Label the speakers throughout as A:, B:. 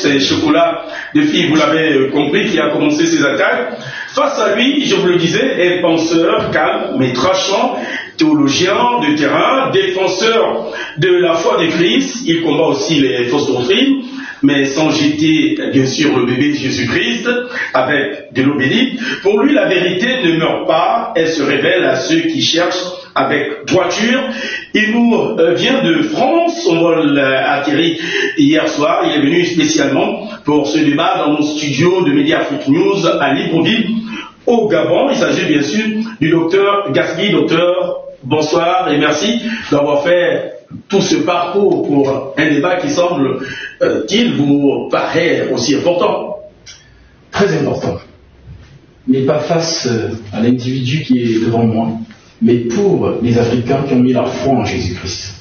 A: c'est Chocolat de Fille, vous l'avez compris, qui a commencé ses attaques. Face à lui, je vous le disais, un penseur calme mais tranchant, théologien de terrain, défenseur de la foi de Christ. Il combat aussi les fausses doctrines, mais sans jeter bien sûr le bébé Jésus-Christ avec de l'eau bénite. Pour lui, la vérité ne meurt pas, elle se révèle à ceux qui cherchent avec droiture. Il nous vient de France, son vol a atterri hier soir, il est venu spécialement pour ce débat dans nos studios de Média Afrique News à Libreville, au Gabon. Il s'agit bien sûr du docteur Gaspi. Docteur, bonsoir et merci d'avoir fait tout ce parcours pour un débat qui semble-t-il vous paraît aussi important.
B: Très important, mais pas face à l'individu qui est devant moi, mais pour les Africains qui ont mis leur foi en Jésus-Christ.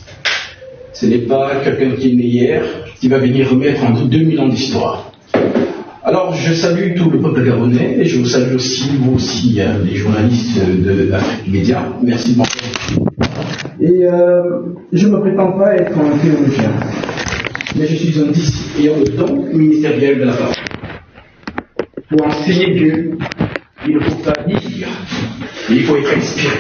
B: Ce n'est pas quelqu'un qui est né hier, qui va venir remettre en doute 2000 ans d'histoire. Alors je salue tout le peuple gabonais, et je vous salue aussi, vous aussi, les journalistes de l'Afrique Média. Merci de m'entendre. Et je ne me prétends pas être un théologien, mais je suis un disciple ayant le don ministériel de la parole. Pour enseigner Dieu, il ne faut pas lire, mais il faut être inspiré.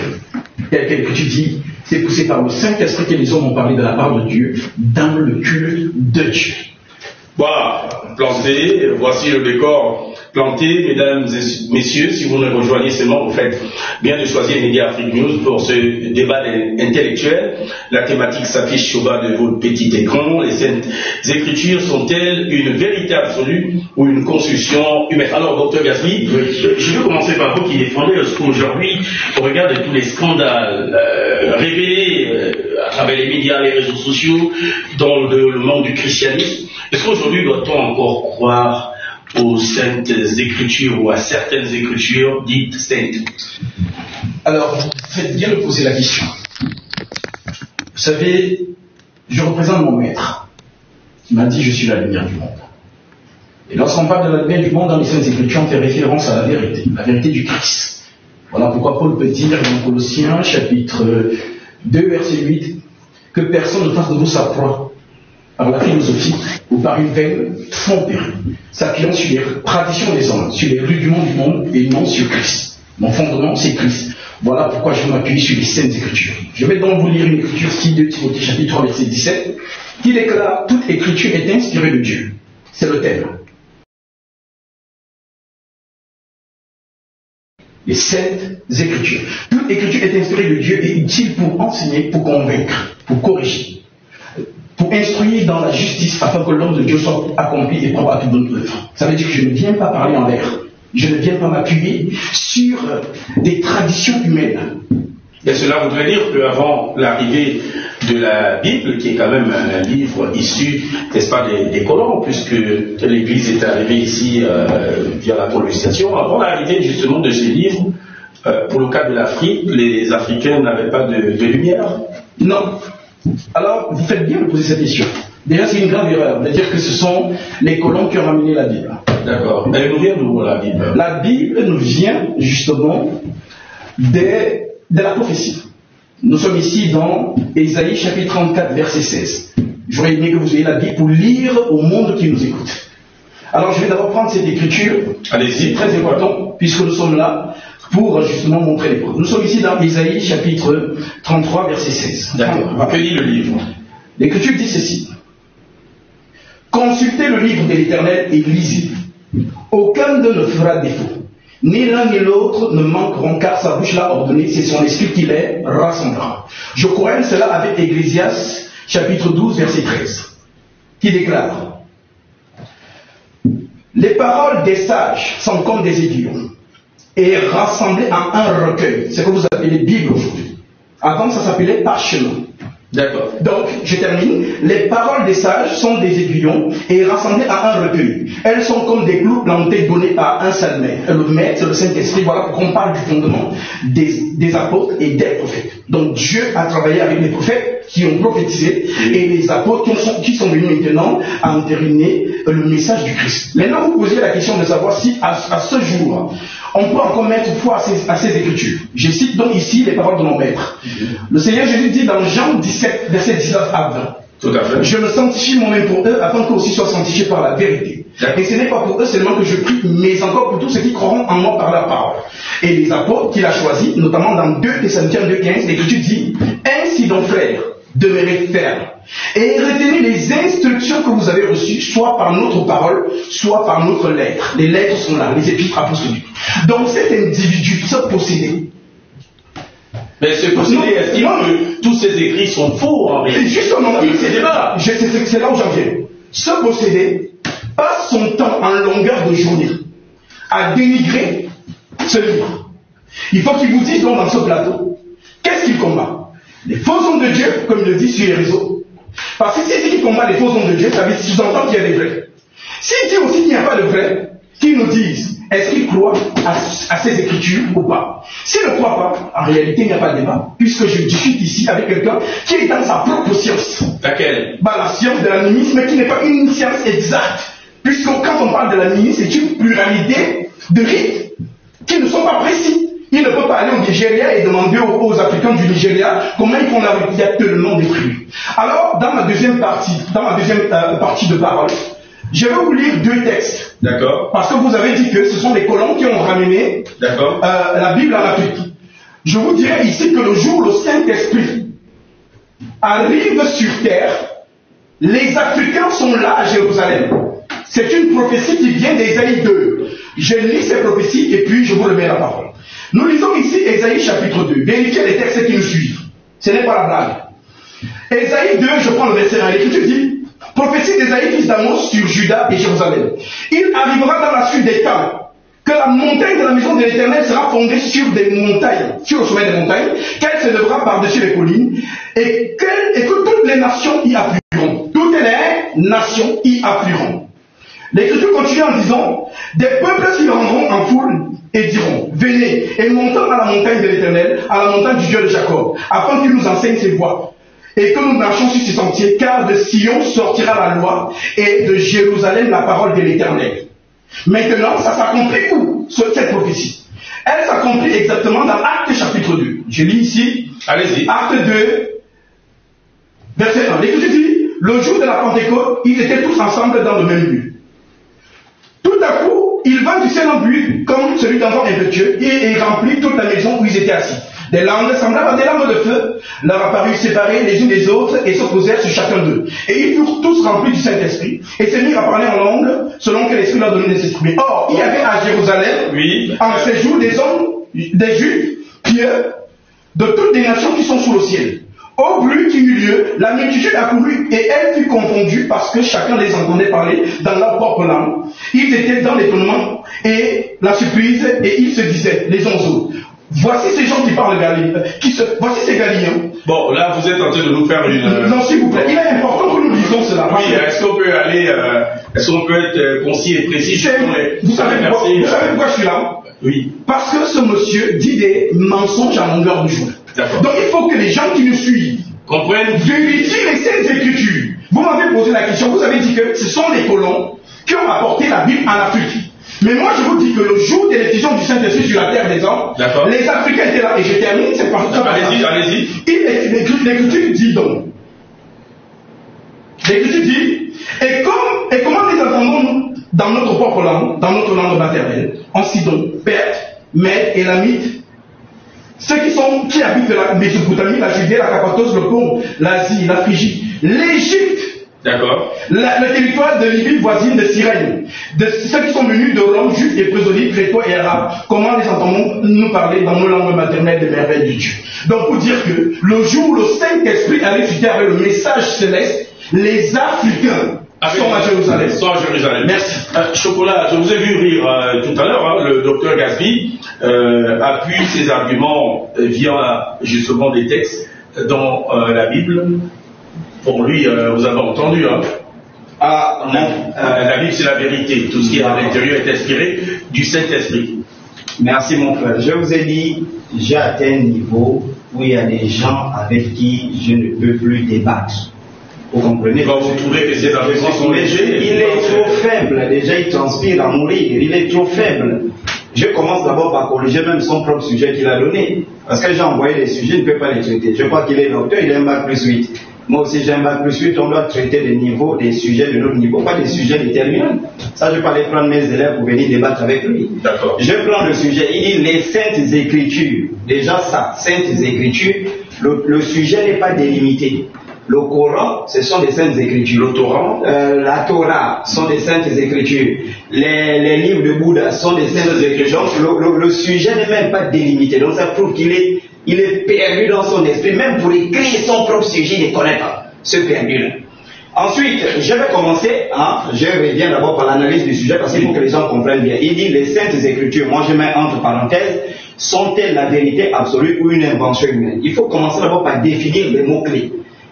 B: Tel que tu dis, c'est poussé par le Saint-Esprit que les hommes ont parlé de la part de Dieu, dans le culte de Dieu.
A: Voilà, planté, voici le décor planté, mesdames et messieurs. Si vous nous rejoignez seulement, vous faites bien de choisir Média Afrique News pour ce débat intellectuel. La thématique s'affiche au bas de votre petit écran. Les Saintes Écritures sont-elles une vérité absolue ou une construction humaine? Alors, docteur Gaspi, je veux commencer par vous qui défendez aujourd'hui, au regard de tous les scandales révélés à travers les médias, les réseaux sociaux, dans le monde du christianisme. Est-ce qu'aujourd'hui doit-on encore croire aux saintes écritures ou à certaines écritures dites saintes?
B: Alors, vous faites bien de poser la question. Vous savez, je représente mon maître, qui m'a dit « Je suis la lumière du monde ». Et lorsqu'on parle de la lumière du monde dans les saintes écritures, on fait référence à la vérité du Christ. Voilà pourquoi Paul peut dire dans Colossiens, chapitre 2, verset 8, que personne ne fasse de vous sa proie par la philosophie ou par une vaine tromperie, s'appuyant sur les traditions des hommes, sur les rudiments du monde et non sur Christ. Mon fondement, c'est Christ. Voilà pourquoi je m'appuie sur les saintes écritures. Je vais donc vous lire une écriture, style de Timothée, chapitre 3, verset 17, qui déclare « Toute écriture est inspirée de Dieu ». C'est le thème. Les saintes écritures. Toute écriture est inspirée de Dieu et utile pour enseigner, pour convaincre, pour corriger, pour instruire dans la justice afin que l'homme de Dieu soit accompli et propre à toute bonne œuvre. Ça veut dire que je ne viens pas parler en l'air. Je ne viens pas m'appuyer sur des traditions humaines.
A: Et cela voudrait dire qu'avant l'arrivée de la Bible, qui est quand même un livre issu, n'est-ce pas, des colons, puisque l'Église est arrivée ici via la colonisation, avant l'arrivée justement de ce livre, pour le cas de l'Afrique, les Africains n'avaient pas de lumière?
B: Non. Alors, vous faites bien de poser cette question. Déjà, c'est une grave erreur de dire que ce sont les colons qui ont ramené la Bible.
A: D'accord. Elle nous vient d'où, la Bible?
B: La Bible nous vient justement de la prophétie. Nous sommes ici dans Ésaïe chapitre 34, verset 16. J'aurais aimé que vous ayez la Bible pour lire au monde qui nous écoute. Alors, je vais d'abord prendre cette écriture.
A: Allez-y.
B: C'est très important, puisque nous sommes là pour justement montrer les preuves. Nous sommes ici dans Ésaïe chapitre 33, verset 16.
A: D'accord. Que dit le livre?
B: L'écriture dit ceci. Consultez le livre de l'Éternel et lisez. Aucun d'eux ne fera défaut. Ni l'un ni l'autre ne manqueront, car sa bouche l'a ordonné, c'est son esprit qui les rassemblera. Je corrèle cela avec Ecclésiaste chapitre 12, verset 13, qui déclare: les paroles des sages sont comme des aiguillons et rassemblées en un recueil. C'est ce que vous appelez Bible aujourd'hui. Avant, ça s'appelait parchemin.
A: D'accord.
B: Donc, je termine. Les paroles des sages sont des aiguillons et rassemblées à un recueil. Elles sont comme des clous plantés donnés par un seul maître. Le maître, le Saint-Esprit. Voilà pourquoi on parle du fondement des apôtres et des prophètes. Donc, Dieu a travaillé avec les prophètes qui ont prophétisé et les apôtres qui sont venus maintenant à entériner le message du Christ. Maintenant, vous posez la question de savoir si à ce jour, on peut encore mettre foi à ces écritures. Je cite donc ici les paroles de mon maître. Le Seigneur Jésus dit dans Jean 17, verset 19 à 20.
A: Tout à fait.
C: Je me sanctifie moi-même pour eux, afin qu'eux aussi soient sanctifiés par la vérité. Et ce n'est pas pour eux seulement que je prie, mais encore pour tous ceux qui croiront en moi par la parole. Et les apôtres qu'il a choisis, notamment dans 2 Thessaloniciens 2,15, l'Écriture dit, ainsi donc frères, demeurez fermes, et retenez les instructions que vous avez reçues, soit par notre parole, soit par notre lettre. Les lettres sont là, les épîtres apostoliques. Donc cet individu, ce possédé,
A: mais ce possédé estime que tous ces écrits sont faux en réalité.
C: Justement, c'est là où j'en viens. Ce possédé passe son temps en longueur de journée à dénigrer ce livre. Il faut qu'il vous dise donc dans ce plateau, qu'est-ce qu'il combat? Les faux hommes de Dieu, comme il le dit sur les réseaux. Parce que s'il dit qu'il combat les faux hommes de Dieu, ça veut sous-entendre qu'il y a des vrais. S'il dit aussi qu'il n'y a pas de vrais, qu'ils nous disent, est-ce qu'il croit à ces écritures ou pas? S'il ne croit pas, en réalité, il n'y a pas de débat, puisque je discute ici avec quelqu'un qui est dans sa propre science.
A: Laquelle?
C: La science de l'animisme, qui n'est pas une science exacte, puisque quand on parle de l'animisme, c'est une pluralité de rites qui ne sont pas précis. Il ne peut pas aller au Nigeria et demander aux Africains du Nigeria comment ils font la rite. Il y a tellement de tribus. Alors, dans ma deuxième partie de parole, je vais vous lire 2 textes.
A: D'accord.
C: Parce que vous avez dit que ce sont les colons qui ont ramené la Bible en Afrique. Je vous dirai ici que le jour où le Saint-Esprit arrive sur terre, les Africains sont là à Jérusalem. C'est une prophétie qui vient d'Ésaïe 2. Je lis ces prophéties et puis je vous remets la parole. Nous lisons ici Ésaïe chapitre 2. Vérifiez les textes qui nous suivent. Ce n'est pas la blague. Ésaïe 2, je prends le verset 1. L'Écriture dit, prophétie d'Ésaïe, fils d'Amos, sur Juda et Jérusalem. Il arrivera dans la suite des temps que la montagne de la maison de l'Éternel sera fondée sur des montagnes, sur le sommet des montagnes, qu'elle se lèvera par-dessus les collines, et que toutes les nations y afflueront. Toutes les nations y afflueront. L'Écriture continue en disant, des peuples s'y rendront en foule et diront, venez et montons à la montagne de l'Éternel, à la montagne du Dieu de Jacob, afin qu'il nous enseigne ses voies, et que nous marchions sur ses sentiers, car de Sion sortira la loi, et de Jérusalem la parole de l'Éternel. Maintenant, ça s'accomplit où, cette prophétie? Elle s'accomplit exactement dans Actes chapitre 2. Je lis ici,
A: allez-y.
C: Actes 2, verset 1. L'Écriture dit, le jour de la Pentecôte, ils étaient tous ensemble dans le même lieu. Tout à coup, il vint du ciel un bruit comme celui d'un vent impétueux et remplit toute la maison où ils étaient assis. Des langues semblables à des lames de feu leur apparurent séparées les unes des autres et se posèrent sur chacun d'eux. Et ils furent tous remplis du Saint-Esprit et se mirent à parler en langue selon que l'Esprit leur donnait de s'exprimer. Or, il y avait à Jérusalem, en ces jours, des hommes, des Juifs pieux de toutes les nations qui sont sous le ciel. Au bruit qui eut lieu, la multitude accourut et elle fut confondue parce que chacun les entendait parler dans leur propre langue. Ils étaient dans l'étonnement et la surprise et ils se disaient les uns aux autres, voici ces gens qui parlent voici ces Galiléens.
A: Bon, là vous êtes en train de nous faire une...
C: Non, s'il vous plaît, il est important que nous lisions cela.
A: Oui, est-ce qu'on peut aller, est-ce qu'on peut être concis et précis?
C: Vous savez pourquoi je suis là?
A: Oui.
C: Parce que ce monsieur dit des mensonges à longueur de journée. Donc il faut que les gens qui nous suivent
A: comprennent,
C: vérifient les Saintes Écritures. Vous m'avez posé la question, vous avez dit que ce sont les colons qui ont apporté la Bible en Afrique. Mais moi je vous dis que le jour de l'effusion du Saint-Esprit sur la terre des hommes, les Africains étaient là, et je termine, c'est par ça.
A: Allez-y.
C: L'Écriture dit donc. L'Écriture dit, et comment les entendons-nous dans notre propre langue, dans notre langue maternelle, en Sidon, Perse, Mède, Élamite, ceux qui habitent la Mésopotamie, la Judée, la Cappadoce, le Pont, l'Asie, la Phrygie, l'Égypte,
A: d'accord,
C: le territoire de Libye voisine de Cyrène, de ceux qui sont venus de Rome, juifs et prisonniers, crétois et arabes, comment les entendons-nous parler dans nos langues maternelles des merveilles de Dieu? Donc pour dire que le jour où le Saint-Esprit arrive sur terre avec le message céleste, les Africains sont à Jérusalem. Merci.
A: Chocolat, je vous ai vu rire tout à l'heure, hein, le docteur Gasby appuie ses arguments via justement des textes dans la Bible. Pour lui, vous avez entendu, hein. La Bible c'est la vérité, tout ce qui est à l'intérieur est inspiré du Saint-Esprit.
D: Merci mon frère. Je vous ai dit, j'ai atteint un niveau où il y a des gens avec qui je ne peux plus débattre. Vous comprenez?
A: Quand vous trouvez que ces arguments sont légers,
D: il est trop faible, déjà il transpire à mourir, il est trop faible. Je commence d'abord par corriger même son propre sujet qu'il a donné. Parce que j'ai envoyé les sujets, il ne peut pas les traiter. Je crois qu'il est docteur, il a un bac plus 8. Moi aussi j'ai un bac plus 8, on doit traiter des sujets de notre niveau, pas des sujets déterminants. Ça je peux aller prendre mes élèves pour venir débattre avec lui.
A: D'accord.
D: Je prends le sujet, il dit les saintes écritures. Déjà ça, saintes écritures, le sujet n'est pas délimité. Le Coran, ce sont des saintes écritures.
A: Le Torah,
D: la Torah sont des saintes écritures. Les livres de Bouddha sont des saintes écritures. Donc le sujet n'est même pas délimité. Donc ça prouve qu'il est perdu dans son esprit. Même pour écrire son propre sujet, il ne connaît pas ce perdu-là. Ensuite, je vais commencer, je reviens d'abord par l'analyse du sujet parce qu'il faut que les gens comprennent bien. Il dit les saintes écritures, moi je mets entre parenthèses, sont-elles la vérité absolue ou une invention humaine? Il faut commencer d'abord par définir les mots-clés.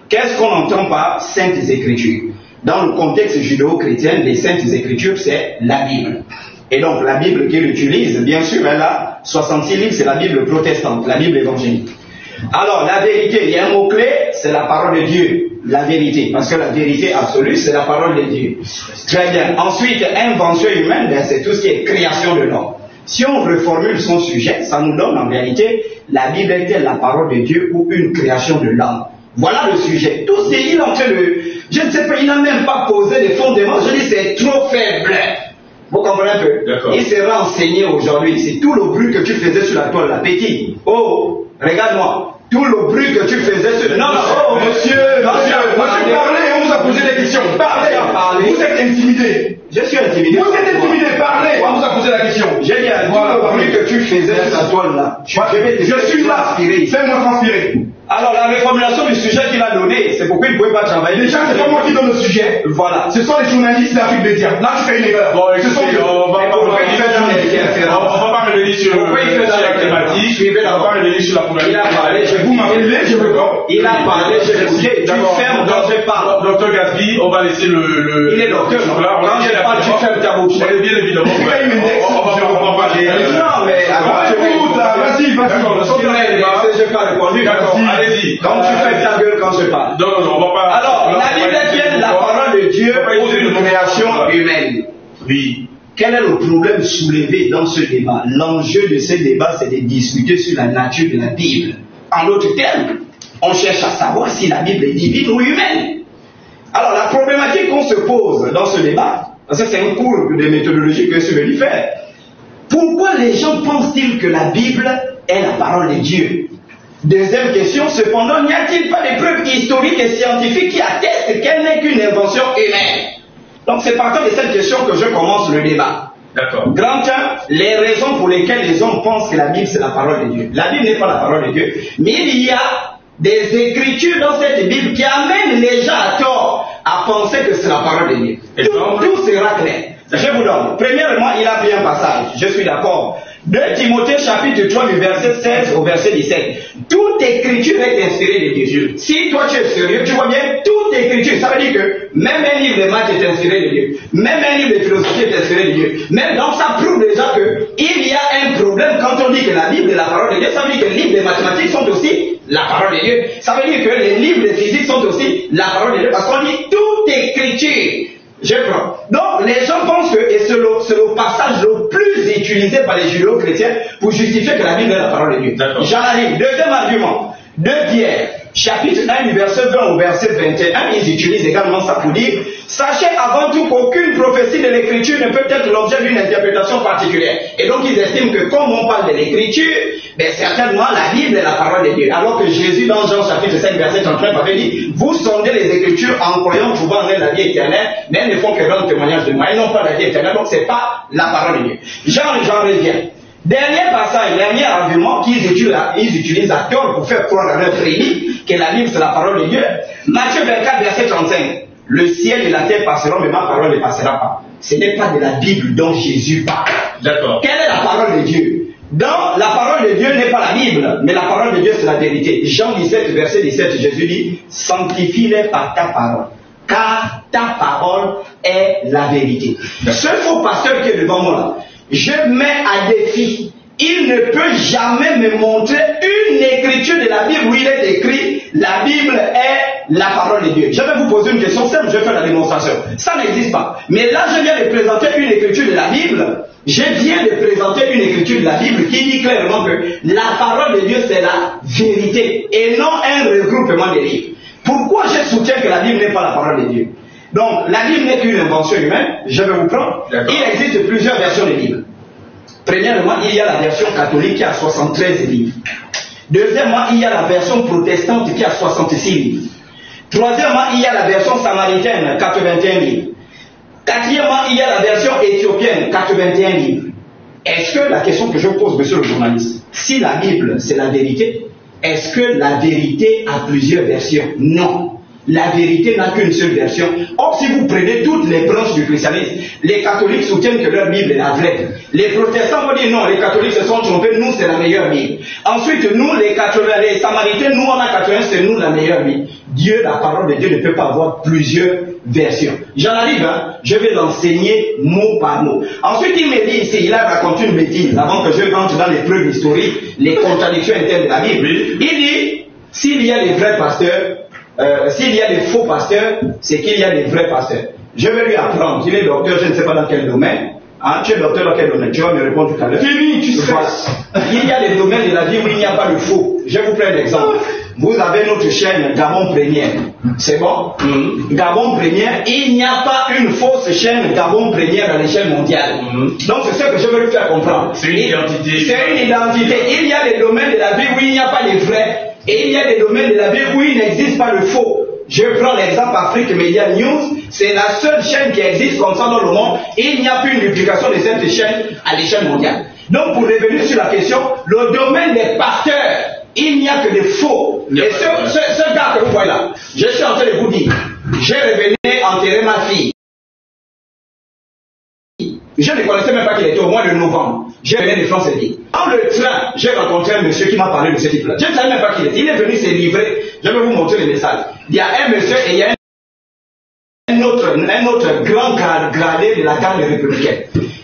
D: Qu'est-ce qu'on entend par saintes écritures? Dans le contexte judéo-chrétien, les saintes écritures, c'est la Bible. Et donc, la Bible qu'il utilise, bien sûr, elle a 66 livres, c'est la Bible protestante, la Bible évangélique. Alors, la vérité, il y a un mot-clé, c'est la parole de Dieu. La vérité, parce que la vérité absolue, c'est la parole de Dieu. Très bien. Ensuite, invention humaine, c'est tout ce qui est création de l'homme. Si on reformule son sujet, ça nous donne en réalité, la Bible est-elle la parole de Dieu ou une création de l'homme? Voilà le sujet. Tout ce qu'il est en train de... Je ne sais pas, il n'a même pas posé les fondements. Je dis c'est trop faible. Vous comprenez un peu? Il sera enseigné aujourd'hui. C'est tout le bruit que tu faisais sur la toile, la petite. Oh, regarde-moi. Tout le bruit que tu faisais sur... Non,
C: monsieur, parlez, on vous a posé des questions. Parlez. Vous êtes intimidé.
D: Je suis intimidé.
C: Vous êtes intimidé, parlez, on vous a posé la question.
D: J'ai dit, tout le bruit que tu faisais sur la toile là.
C: Je suis là. Fais-moi transpirer.
D: Alors la reformulation du sujet qu'il a donné, c'est pourquoi il ne pouvait pas travailler.
C: Déjà, c'est pas moi qui donne le sujet.
D: Voilà.
C: Ce sont les journalistes d'Afrique Média. Là, tu fais une erreur.
A: Bon, écoutez, on va pas revenir sur la thématique. On va pas revenir sur la problématique.
D: Il a parlé,
C: vous m'appelez, je veux pas.
D: Il a parlé, je vous ai. Tu fermes quand je parle.
A: Docteur Gaspi, on va laisser le.
D: Il est docteur. Quand je parle, tu fermes ta bouche.
A: Bien évidemment. On va parler.
D: Non, mais
C: vas-y.
D: Je n'ai pas répondu.
A: Allez-y.
D: Quand tu fais ta gueule quand je parle.
A: Non, on va pas.
D: Alors, la Bible est la parole de Dieu pour une création humaine.
A: Oui.
D: Quel est le problème soulevé dans ce débat? L'enjeu de ce débat, c'est de discuter sur la nature de la Bible. En d'autres termes, on cherche à savoir si la Bible est divine ou humaine. Alors, la problématique qu'on se pose dans ce débat, parce que c'est un cours de méthodologie que je vais lui faire. Pourquoi les gens pensent-ils que la Bible est la parole de Dieu? Deuxième question, cependant, n'y a-t-il pas des preuves historiques et scientifiques qui attestent qu'elle n'est qu'une invention humaine? Donc c'est partant de cette question que je commence le débat.
A: D'accord.
D: Grand 1, les raisons pour lesquelles les hommes pensent que la Bible c'est la parole de Dieu. La Bible n'est pas la parole de Dieu, mais il y a des écritures dans cette Bible qui amènent les gens à tort à penser que c'est la parole de Dieu. Tout sera clair. Je vous donne. Premièrement, il a pris un passage. Je suis d'accord. 2 Timothée chapitre 3 du verset 16 au verset 17. Toute écriture est inspirée de Dieu. Si toi tu es sérieux, tu vois bien, toute écriture, ça veut dire que même un livre de maths est inspiré de Dieu. Même un livre de philosophie est inspiré de Dieu. Même donc ça prouve déjà qu'il y a un problème quand on dit que la Bible est la parole de Dieu. Ça veut dire que les livres de mathématiques sont aussi la parole de Dieu. Ça veut dire que les livres de physique sont aussi la parole de Dieu. Parce qu'on dit toute écriture. Je prends. Donc, les gens pensent que, et c'est le passage le plus utilisé par les judéo-chrétiens pour justifier que la Bible est la parole de Dieu. J'en arrive. Deuxième argument. 2 Pierre, chapitre 1 du verset 20 au verset 21, ils utilisent également ça pour dire, sachez avant tout qu'aucune prophétie de l'écriture ne peut être l'objet d'une interprétation particulière. Et donc, ils estiment que comme on parle de l'écriture, certainement la Bible est la parole de Dieu. Alors que Jésus, dans Jean chapitre 5, verset 39, avait dit, vous sondez les écritures en croyant trouver en elles la vie éternelle, mais elles ne font que rendre témoignage de moi. Elles n'ont pas la vie éternelle, donc c'est pas la parole de Dieu. J'en reviens. Dernier passage, dernier argument qu'ils utilisent à tort pour faire croire à leur frémie que la Bible c'est la parole de Dieu. Matthieu 24, verset 35. Le ciel et la terre passeront, mais ma parole ne passera pas. Ce n'est pas de la Bible dont Jésus parle.
A: D'accord.
D: Quelle est la parole de Dieu? Dans la parole de Dieu n'est pas la Bible, mais la parole de Dieu c'est la vérité. Jean 17, verset 17, Jésus dit, sanctifie-les par ta parole, car ta parole est la vérité. Ce faux pasteur qui est devant moi là, je mets à défi, il ne peut jamais me montrer une écriture de la Bible où il est écrit, la Bible est la parole de Dieu. Je vais vous poser une question simple, je vais faire la démonstration. Ça n'existe pas. Mais là, je viens de présenter une écriture de la Bible. Je viens de présenter une écriture de la Bible qui dit clairement que la parole de Dieu c'est la vérité et non un regroupement de livres. Pourquoi je soutiens que la Bible n'est pas la parole de Dieu? Donc, la Bible n'est qu'une invention humaine. Je vais vous prendre. Il existe plusieurs versions de Bible. Premièrement, il y a la version catholique qui a 73 livres. Deuxièmement, il y a la version protestante qui a 66 livres. Troisièmement, il y a la version samaritaine, 81 livres. Quatrièmement, il y a la version éthiopienne, 81 livres. Est-ce que la question que je pose, monsieur le journaliste, si la Bible c'est la vérité, est-ce que la vérité a plusieurs versions? Non. La vérité n'a qu'une seule version. Or, si vous prenez toutes les branches du christianisme, les catholiques soutiennent que leur Bible est la vraie. Les protestants vont dire non, les catholiques se sont trompés, nous c'est la meilleure Bible. Ensuite, nous les samaritains, nous on a 81, c'est nous la meilleure Bible. Dieu, la parole de Dieu ne peut pas avoir plusieurs versions. J'en arrive, hein, je vais l'enseigner mot par mot. Ensuite, il me dit ici, il a raconté une bêtise, avant que je rentre dans les preuves historiques, les contradictions internes de la Bible. Il dit, s'il y a des vrais pasteurs, s'il y a des faux pasteurs, c'est qu'il y a des vrais pasteurs. Je vais lui apprendre. Il est docteur, je ne sais pas dans quel domaine. Hein, tu es docteur dans quel domaine? Tu vas me répondre tout à l'heure.
C: Fini, tu sais.
D: Voilà. Il y a des domaines de la vie où il n'y a pas de faux. Je vous prends un exemple. Vous avez notre chaîne Gabon Première. C'est bon? Gabon Première, il n'y a pas une fausse chaîne Gabon Première à l'échelle mondiale. Donc c'est ce que je veux lui faire comprendre.
A: C'est une identité.
D: C'est une identité. Il y a des domaines de la vie où il n'y a pas de vrais. Et il y a des domaines de la vie où il n'existe pas de faux. Je prends l'exemple Afrique Media News, c'est la seule chaîne qui existe comme ça dans le monde et il n'y a plus une duplication de cette chaîne à l'échelle mondiale. Donc pour revenir sur la question, le domaine des pasteurs, il n'y a que des faux. Et ce gars que vous voyez là, je suis en train de vous dire, j'ai revenu enterrer ma fille. Je ne connaissais même pas qu'il était au mois de novembre. Je venais de France et dit. En le train, j'ai rencontré un monsieur qui m'a parlé de ce type-là. Je ne savais même pas qui il était. Il est venu se livrer. Je vais vous montrer les messages. Il y a un monsieur et il y a un autre grand gradé de la garde républicaine.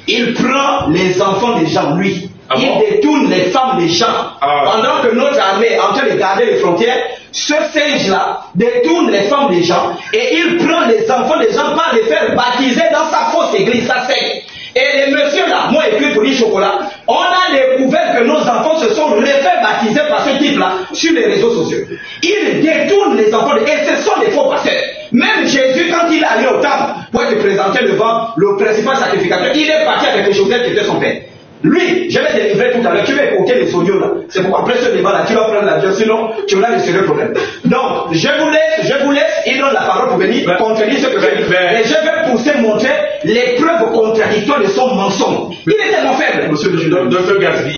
D: Il prend les enfants des gens, lui. Il détourne les femmes des gens. Pendant que notre armée est en train de garder les frontières, ce singe-là détourne les femmes des gens et il prend les enfants des gens pour les faire baptiser dans sa fausse église, sa secte. Et les messieurs là, moi écrit pour les chocolats, on a découvert que nos enfants se sont refait baptiser par ce type-là sur les réseaux sociaux. Ils détournent les enfants, et ce sont des faux pasteurs. Même Jésus, quand il est allé au temple pour être présenté devant le principal sacrificateur, il est parti avec les Joseph qui était son père. Lui, je vais délivrer tout à l'heure, tu vas écouter les audios là. C'est pourquoi après ce débat là, tu vas prendre l'avion, sinon tu auras le sérieux problème. Donc, je vous laisse, il donne la parole pour venir contredire ce que je dis. Et je vais pousser montrer les preuves contradictoires de son mensonge. Il est tellement faible.
A: Monsieur le docteur Gatsby,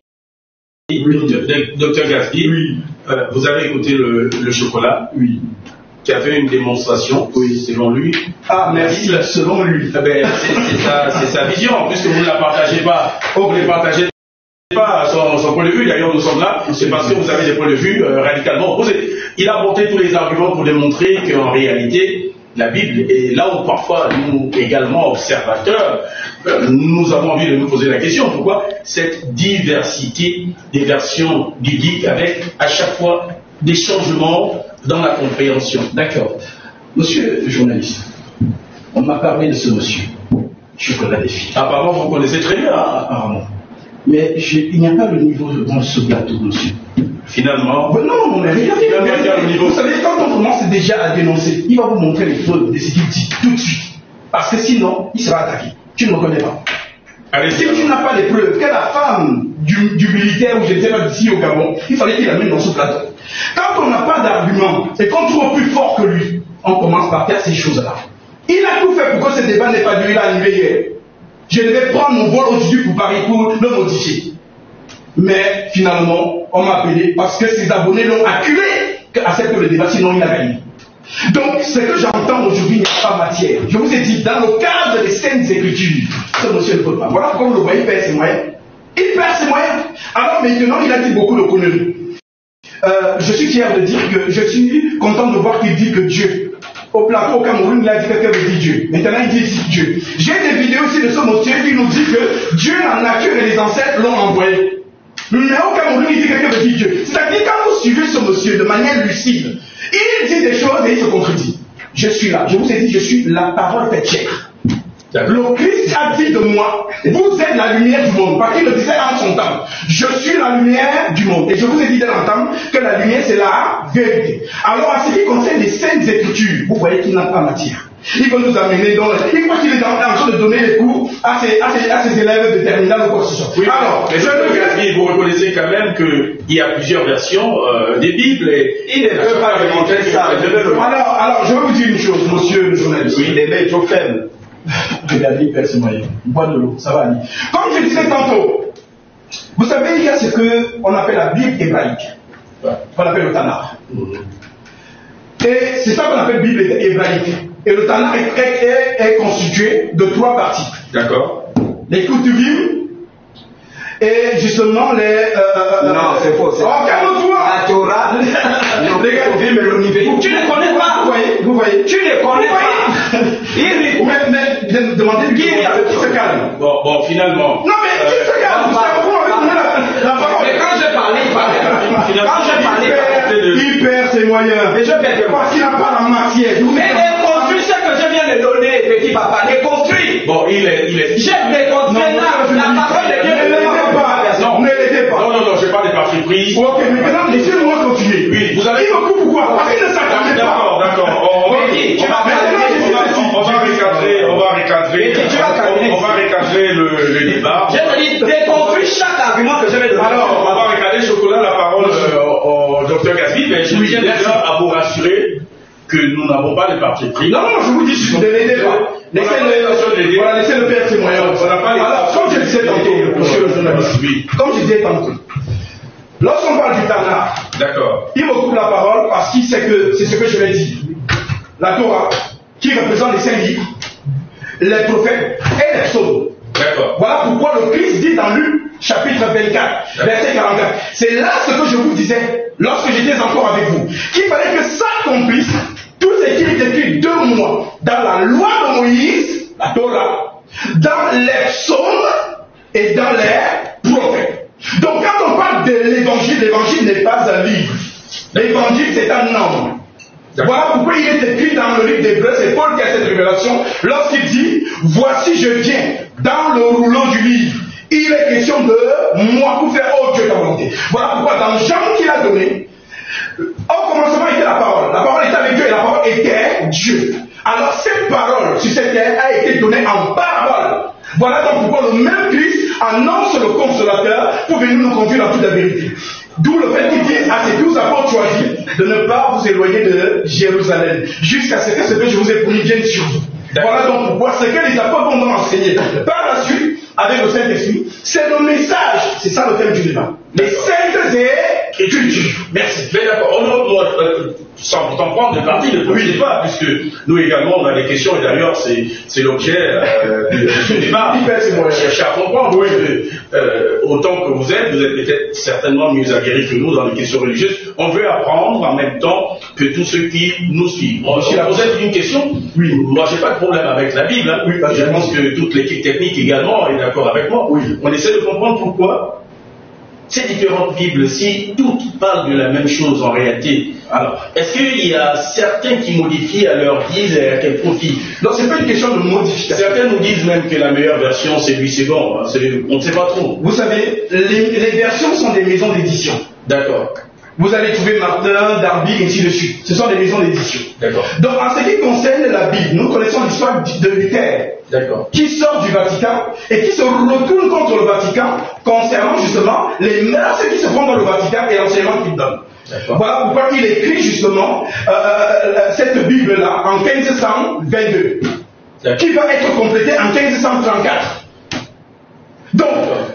A: docteur Gatsby, vous avez écouté le chocolat, qui a fait une démonstration, selon lui.
C: Ah, merci, selon lui.
A: C'est sa vision, puisque vous ne la partagez pas. Vous ne partagez pas son point de vue. D'ailleurs, nous sommes là, c'est parce que vous avez des points de vue radicalement opposés. Il a montré tous les arguments pour démontrer qu'en réalité, la Bible, et là où parfois nous également observateurs, nous avons envie de nous poser la question, pourquoi cette diversité des versions bibliques avec à chaque fois des changements dans la compréhension.
B: D'accord. Monsieur le journaliste, on m'a parlé de ce monsieur, Chocolat des filles.
A: Apparemment, vous connaissez très bien.
B: Apparemment. Mais il n'y a pas le niveau dans ce plateau, monsieur.
A: Finalement.
C: Non, mais regardez,
A: le niveau.
C: Vous savez, quand on commence déjà à dénoncer, il va vous montrer les preuves de ce qu'il dit tout de suite. Parce que sinon, il sera attaqué. Tu ne me connais pas.
A: Allez,
C: si tu n'as pas les preuves, que la femme du militaire, ou je ne sais pas d'ici au Gabon, il fallait qu'il l'amène dans ce plateau. Quand on n'a pas d'argument et qu'on trouve plus fort que lui, on commence par faire ces choses-là. Il a tout fait pour que ce débat n'ait pas dû arriver hier. Je devais prendre mon vol aujourd'hui pour Paris pour le modifier. Mais finalement, on m'a appelé parce que ses abonnés l'ont acculé qu'accepte le débat, sinon il a gagné. Donc, ce que j'entends aujourd'hui, il n'y a pas matière. Je vous ai dit, dans le cadre des Saintes Écritures, ce monsieur ne peut pas. Voilà pourquoi vous le voyez, il perd ses moyens. Il perd ses moyens. Alors maintenant, il a dit beaucoup de conneries. Je suis fier de dire que je suis content de voir qu'il dit que Dieu. Au plateau au Cameroun, il a dit quelqu'un veut dire Dieu. Maintenant, il dit ici Dieu. J'ai des vidéos aussi de ce monsieur qui nous dit que Dieu en a que les ancêtres l'ont envoyé. Mais au Cameroun, il dit quelqu'un veut dire Dieu. C'est-à-dire, quand vous suivez ce monsieur de manière lucide, il dit des choses et il se contredit. Je suis là. Je vous ai dit, je suis la parole faite chair. Le Christ a dit de moi, vous êtes la lumière du monde. Parce qu'il le disait en son temps. Je suis la lumière du monde. Et je vous ai dit dès longtemps que la lumière, c'est la vérité. Alors, en ce qui concerne les saintes écritures, vous voyez qu'il n'a pas matière. Il va nous amener dans... Il croit qu'il est en train de donner les cours à ses élèves de terminale ou quoi que ce soit.
A: Oui, alors, mais vous reconnaissez quand même qu'il y a plusieurs versions des Bibles et
D: il ne peut pas démontrer ça.
C: Alors, je vais vous dire une chose, monsieur le journaliste.
D: Oui, les mains est trop faible.
B: Regardez, Père Semoyen. Bois de l'eau, ça va aller.
C: Comme je disais tantôt, vous savez, il y a ce qu'on appelle la Bible hébraïque. Qu'on appelle le Tanakh. Et c'est ça qu'on appelle Bible hébraïque. Et le Tanakh est constitué de 3 parties.
A: D'accord.
C: Les Ketuvim et justement les...
D: non, c'est faux.
C: Calme-toi.
D: La Torah.
C: Les Ketuvim et le niveau.
D: Tu ne connais pas.
C: Vous voyez.
D: Tu ne connais pas.
C: Mais demandez qui se calme.
A: Bon, finalement...
C: Non mais qui se calme. La parole.
D: Mais quand je parlais, il parlait. Quand je parlais,
C: il perd ses moyens.
D: Et je perds
C: parce qu'il n'a pas la matière.
D: Mais déconstruis ce que je viens de donner, petit papa. Déconstruis.
A: Bon, il est...
D: J'ai déconstruit la parole de Dieu.
C: Ne l'aidez pas.
A: Non,
C: ne l'aidez pas.
A: Non, j'ai pas de parti pris.
C: Ok, maintenant, laissez-moi continuer.
A: Oui, vous avez...
C: Il me coupe ou quoi? Parce qu'il ne s'attendait pas.
A: D'accord. On va recadrer le débat.
D: Je dis déconstruis chaque argument que je vais donner.
A: Alors, on va recadrer chocolat la parole au docteur Gasby, mais je tiens déjà à vous rassurer que nous n'avons pas de parti pris.
C: Non, je vous dis, ne l'aidez pas. Laissez le père témoigner. Alors, comme je disais tantôt, monsieur le journaliste, comme je disais tantôt, lorsqu'on parle du Tanakh,
A: d'accord,
C: il me coupe la parole parce qu'il sait que c'est ce que je vais dire. La Torah, qui représente les 5 livres, les prophètes et les psaumes.
A: D'accord.
C: Voilà pourquoi le Christ dit dans Luc, chapitre 24, verset 44. C'est là ce que je vous disais, lorsque j'étais encore avec vous, qu'il fallait que s'accomplisse tout ce qui est écrit de moi dans la loi de Moïse, la Torah, dans les psaumes et dans les prophètes. Donc quand on parle de l'évangile n'est pas un livre. L'évangile, c'est un homme. Voilà pourquoi il est écrit dans le livre d'Hébreux, c'est Paul qui a cette révélation, lorsqu'il dit, voici je viens dans le rouleau du livre. Il est question de moi pour faire oh Dieu ta volonté. Voilà pourquoi dans Jean qu'il a donné, au commencement était la parole était avec Dieu et la parole était Dieu. Alors cette parole sur cette terre a été donnée en parabole. Voilà donc pourquoi le même Christ annonce le consolateur pour venir nous conduire dans toute la vérité. D'où le fait qu'il dise à ses 12 apôtres choisis de ne pas vous éloigner de Jérusalem, jusqu'à ce que je vous ai promis vienne sur vous. Voilà donc pourquoi ce que les apôtres vont enseigner par la suite, avec le Saint-Esprit, c'est le message, c'est ça le thème du débat. Les saintes écritures. Merci.
A: Mais d'accord, sans pourtant prendre de parti de premier débat, puisque nous également on a des questions, et d'ailleurs c'est l'objet de ce débat. Chercher à comprendre, oui, autant que vous êtes peut-être certainement mieux aguerris que nous dans les questions religieuses. On veut apprendre en même temps que tous ceux qui nous suivent. Vous êtes une question?
C: Oui.
A: Moi j'ai pas de problème avec la Bible, hein. Oui, je pense que toute l'équipe technique également est d'accord avec moi.
C: Oui.
A: On essaie de comprendre pourquoi ces différentes Bibles, si toutes parlent de la même chose en réalité, alors, est-ce qu'il y a certains qui modifient à leur guise et à quel profit?
C: Non, c'est pas une question de modification.
A: Certains nous disent même que la meilleure version c'est 8 secondes, on ne sait pas trop.
C: Vous savez, les versions sont des maisons d'édition.
A: D'accord.
C: Vous allez trouver Martin, Darby, et ainsi de suite. Ce sont des maisons d'édition.
A: D'accord.
C: Donc, en ce qui concerne la Bible, nous connaissons l'histoire de Luther, qui sort du Vatican et qui se retourne contre le Vatican concernant justement les mœurs qui se font dans le Vatican et l'enseignement qu'il donne. Voilà pourquoi il écrit justement cette Bible-là en 1522, qui va être complétée en 1534. Donc,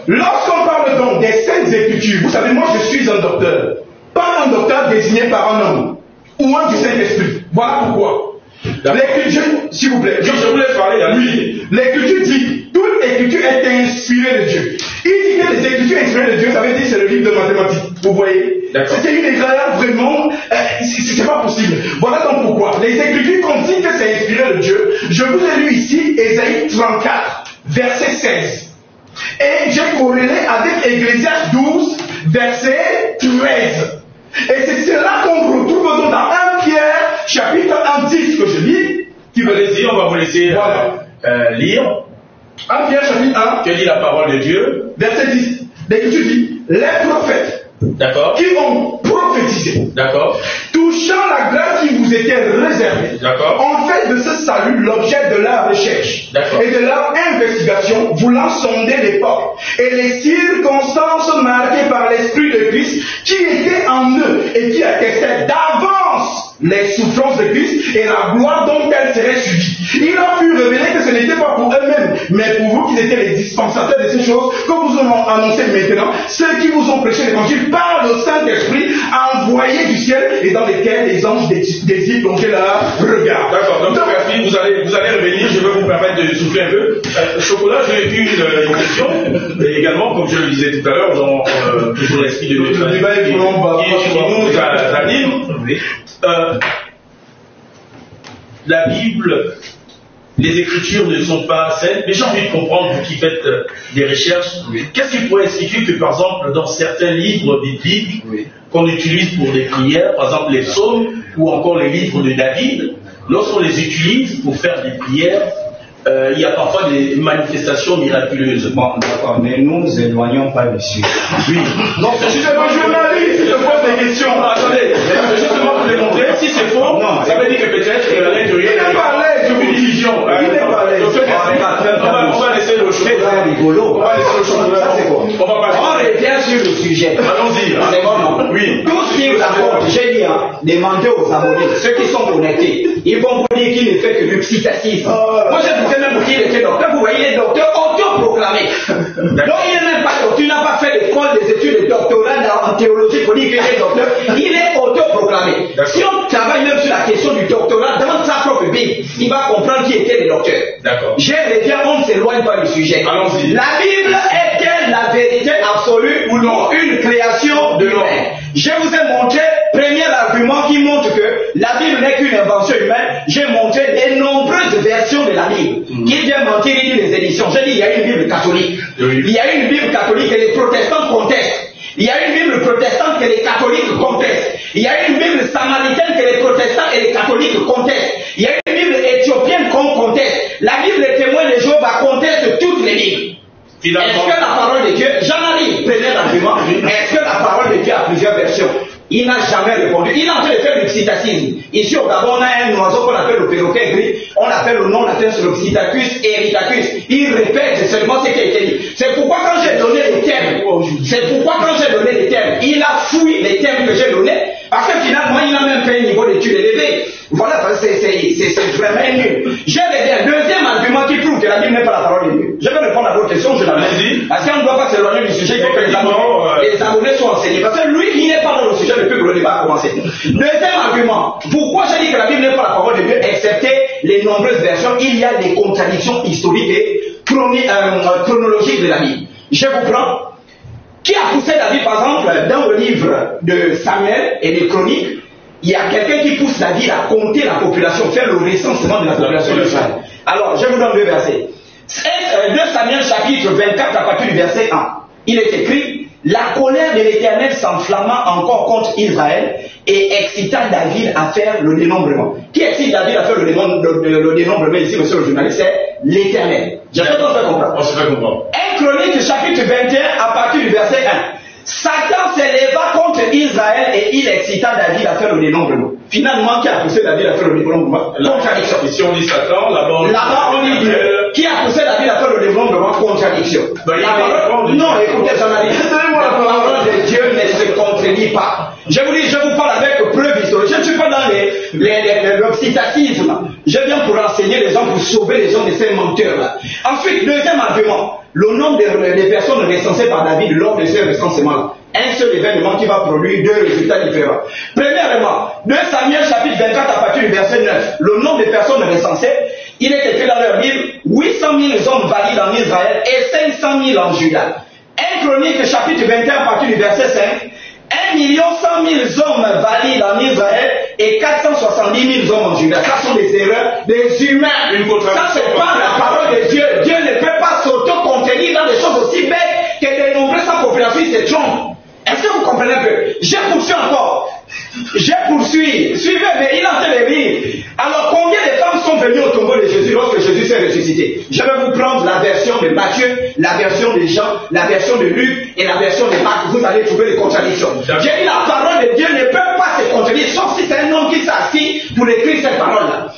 C: lorsqu'on parle donc des Saintes Écritures, vous savez, moi je suis un docteur. Pas un docteur désigné par un homme ou un du Saint-Esprit. Voilà pourquoi. L'écriture, s'il vous plaît.
A: Je voulais parler à lui.
C: L'écriture dit, toute écriture est inspirée de Dieu. Il dit que les écritures inspirées de Dieu, ça veut dire c'est le livre de mathématiques. Vous voyez? C'est une erreur vraiment, c'est pas possible. Voilà donc pourquoi. Les écritures qu'on dit que c'est inspiré de Dieu, je vous ai lu ici, Ésaïe 34, verset 16. Et j'ai corrélé avec Ecclésiaste 12, verset 13. Et c'est cela qu'on retrouve dans 1 Pierre, chapitre 1, 10 que je lis.
A: Allez-y, on va vous laisser lire.
C: 1 Pierre chapitre 1.
A: Que dit la parole de Dieu?
C: Verset 10. L'Écriture dit, les prophètes.
A: D'accord.
C: Qui ont prophétisé.
A: D'accord.
C: Touchant la grâce qui vous était réservée.
A: D'accord.
C: En fait de ce salut l'objet de leur recherche.
A: D'accord.
C: Et de leur investigation, voulant sonder l'époque et les circonstances marquées par l'Esprit de Christ qui était en eux et qui attestait d'avance les souffrances de Christ et la gloire dont elles seraient suivies. Il a pu révéler que ce n'était pas pour eux-mêmes, mais pour vous qui étiez les dispensateurs de ces choses que vous ont annoncé maintenant, ceux qui vous ont prêché l'évangile par le Saint-Esprit envoyé du ciel et dans lesquels les anges désirent plonger leur regard.
A: D'accord, donc Gaspille, vous allez revenir, je vais vous permettre de souffler un peu. Chocolat, j'ai une question, et également, comme je le disais tout à l'heure, dans toujours l'esprit de notre qui nous anime. La Bible, les Écritures ne sont pas saines, mais j'ai envie de comprendre, vous qui faites des recherches, qu'est-ce qui pourrait expliquer que, par exemple, dans certains livres bibliques qu'on utilise pour des prières, par exemple les psaumes ou encore les livres de David, lorsqu'on les utilise pour faire des prières, il y a parfois des manifestations miraculeuses.
D: Bon, d'accord, mais nous nous éloignons pas du sujet.
A: Oui.
C: Donc, je suis un journaliste, je pose des questions.
A: Attendez, justement pour démontrer, si c'est faux, ça veut dire que peut-être à l'intérieur.
C: Il n'est pas à l'aise, je vous dis.
A: Il n'est pas à l'aise. On va laisser le chocolat.
D: On
A: va laisser le chocolat.
D: Ça, c'est bon.
A: On
D: revient sur le sujet.
A: Allons-y.
D: C'est bon, non?
A: Oui.
D: Tout ce qui vous apporte, j'ai dit, demandez aux abonnés, ceux qui sont connectés, ils vont vous dire qu'il ne fait que du psychacisme. Moi, je vous ai même dit qu'il était docteur. Vous voyez, les docteurs autoproclamés. Donc, il n'est même pas docteur. Il n'a pas fait l'école des études de doctorat en théologie pour dire qu'il est docteur. Il est autoproclamé. Si on travaille même sur la question du doctorat dans sa propre Bible, il va comprendre qui était le docteur.
A: D'accord.
D: Je reviens, on ne s'éloigne pas du sujet.
A: Allons-y.
D: La Bible est-elle la vérité absolue ou non? Une création de l'homme. Je vous ai montré, premier argument qui montre que la Bible n'est qu'une invention humaine. J'ai montré de nombreuses versions de la Bible. Qui vient mentir, il dit les éditions. J'ai dit, il y a une Bible catholique. Il y a une Bible catholique que les protestants contestent. Il y a une Bible protestante que les catholiques contestent. Il y a une Bible samaritaine que les protestants et les catholiques contestent. Il y a une Bible éthiopienne qu'on conteste. La Bible des témoins de Jéhovah conteste toutes les Bibles. Est-ce que la parole de Dieu, j'en arrive, premier argument, est-ce que la parole de Dieu a plusieurs versions? Il n'a jamais répondu. Il est en train de faire du psychacisme. Ici au Gabon, on a un oiseau qu'on appelle le perroquet gris. On l'appelle le nom latin sur le Psittacus eritacus. Il répète seulement ce qui a été dit. C'est pourquoi quand j'ai donné les termes, il a fouillé les termes que j'ai donnés. Parce que finalement, il n'a même fait un niveau d'étude élevé. Voilà, c'est vraiment nul. Je reviens. Deuxième argument qui prouve que la Bible n'est pas la parole de Dieu. Je vais répondre à votre question, je la mets. Parce qu'on ne doit pas s'éloigner du sujet, il faut que les abonnés soient enseignés. Parce que lui, il n'est pas dans le sujet depuis que le débat a commencé. Deuxième argument. Pourquoi j'ai dit que la Bible n'est pas la parole de Dieu, excepté les nombreuses versions, il y a des contradictions historiques et chronologiques de la Bible. Je vous prends. Qui a poussé David, par exemple, dans le livre de Samuel et des Chroniques, il y a quelqu'un qui pousse David à compter la population, faire le recensement de la population d'Israël. Alors, je vous donne deux versets. 2 Samuel chapitre 24 à partir du verset 1. Il est écrit, la colère de l'Éternel s'enflamma encore contre Israël et excita David à faire le dénombrement. Qui excite David à faire le dénombrement ici, monsieur le journaliste? C'est l'Éternel. J'espère qu'on se fait comprendre.
A: On se fait comprendre.
D: 1 Chronique chapitre 21 à partir du verset 1. Satan s'éleva contre Israël et il excita David à faire le dénombrement. Finalement, qui a poussé David à faire le dénombrement? Contradiction.
A: Ici on dit Satan,
D: là-bas on dit Dieu. Qui a poussé David à faire le dénombrement? Contradiction. Non, écoutez, j'en ai dit. La parole de Dieu ne se contredit pas. Je vous parle avec preuve historique. Je ne suis pas dans l'oxytacisme. Je viens pour enseigner les gens, pour sauver les gens de ces menteurs-là. Ensuite, deuxième argument, le nombre des personnes recensées par David lors de ce recensement-là. Un seul événement qui va produire deux résultats différents. Premièrement, 2 Samuel chapitre 24 à partir du verset 9. Le nombre de personnes recensées, il est écrit dans leur livre 800 000 hommes valides en Israël et 500 000 en Juda. 1 Chronique chapitre 21 à partir du verset 5. 1 100 000 hommes valides en Israël et 470 000 hommes en Juda. Ça sont des erreurs des humains. Ça c'est pas la parole de Dieu. Dieu ne peut pas s'auto-contredire dans des choses aussi bêtes que de nombrer sa population, il se trompe. Est-ce que vous comprenez un peu? Je poursuis encore. Je poursuis. Suivez, mais il est en train de rire. Alors combien de femmes sont venus au tombeau de Jésus lorsque Jésus s'est ressuscité. Je vais vous prendre la version de Matthieu, la version de Jean, la version de Luc et la version de Marc. Vous allez trouver les contradictions. J'ai dit la parole de Dieu ne peut pas se contredire, sauf si c'est un homme qui s'assit pour écrire cette parole-là.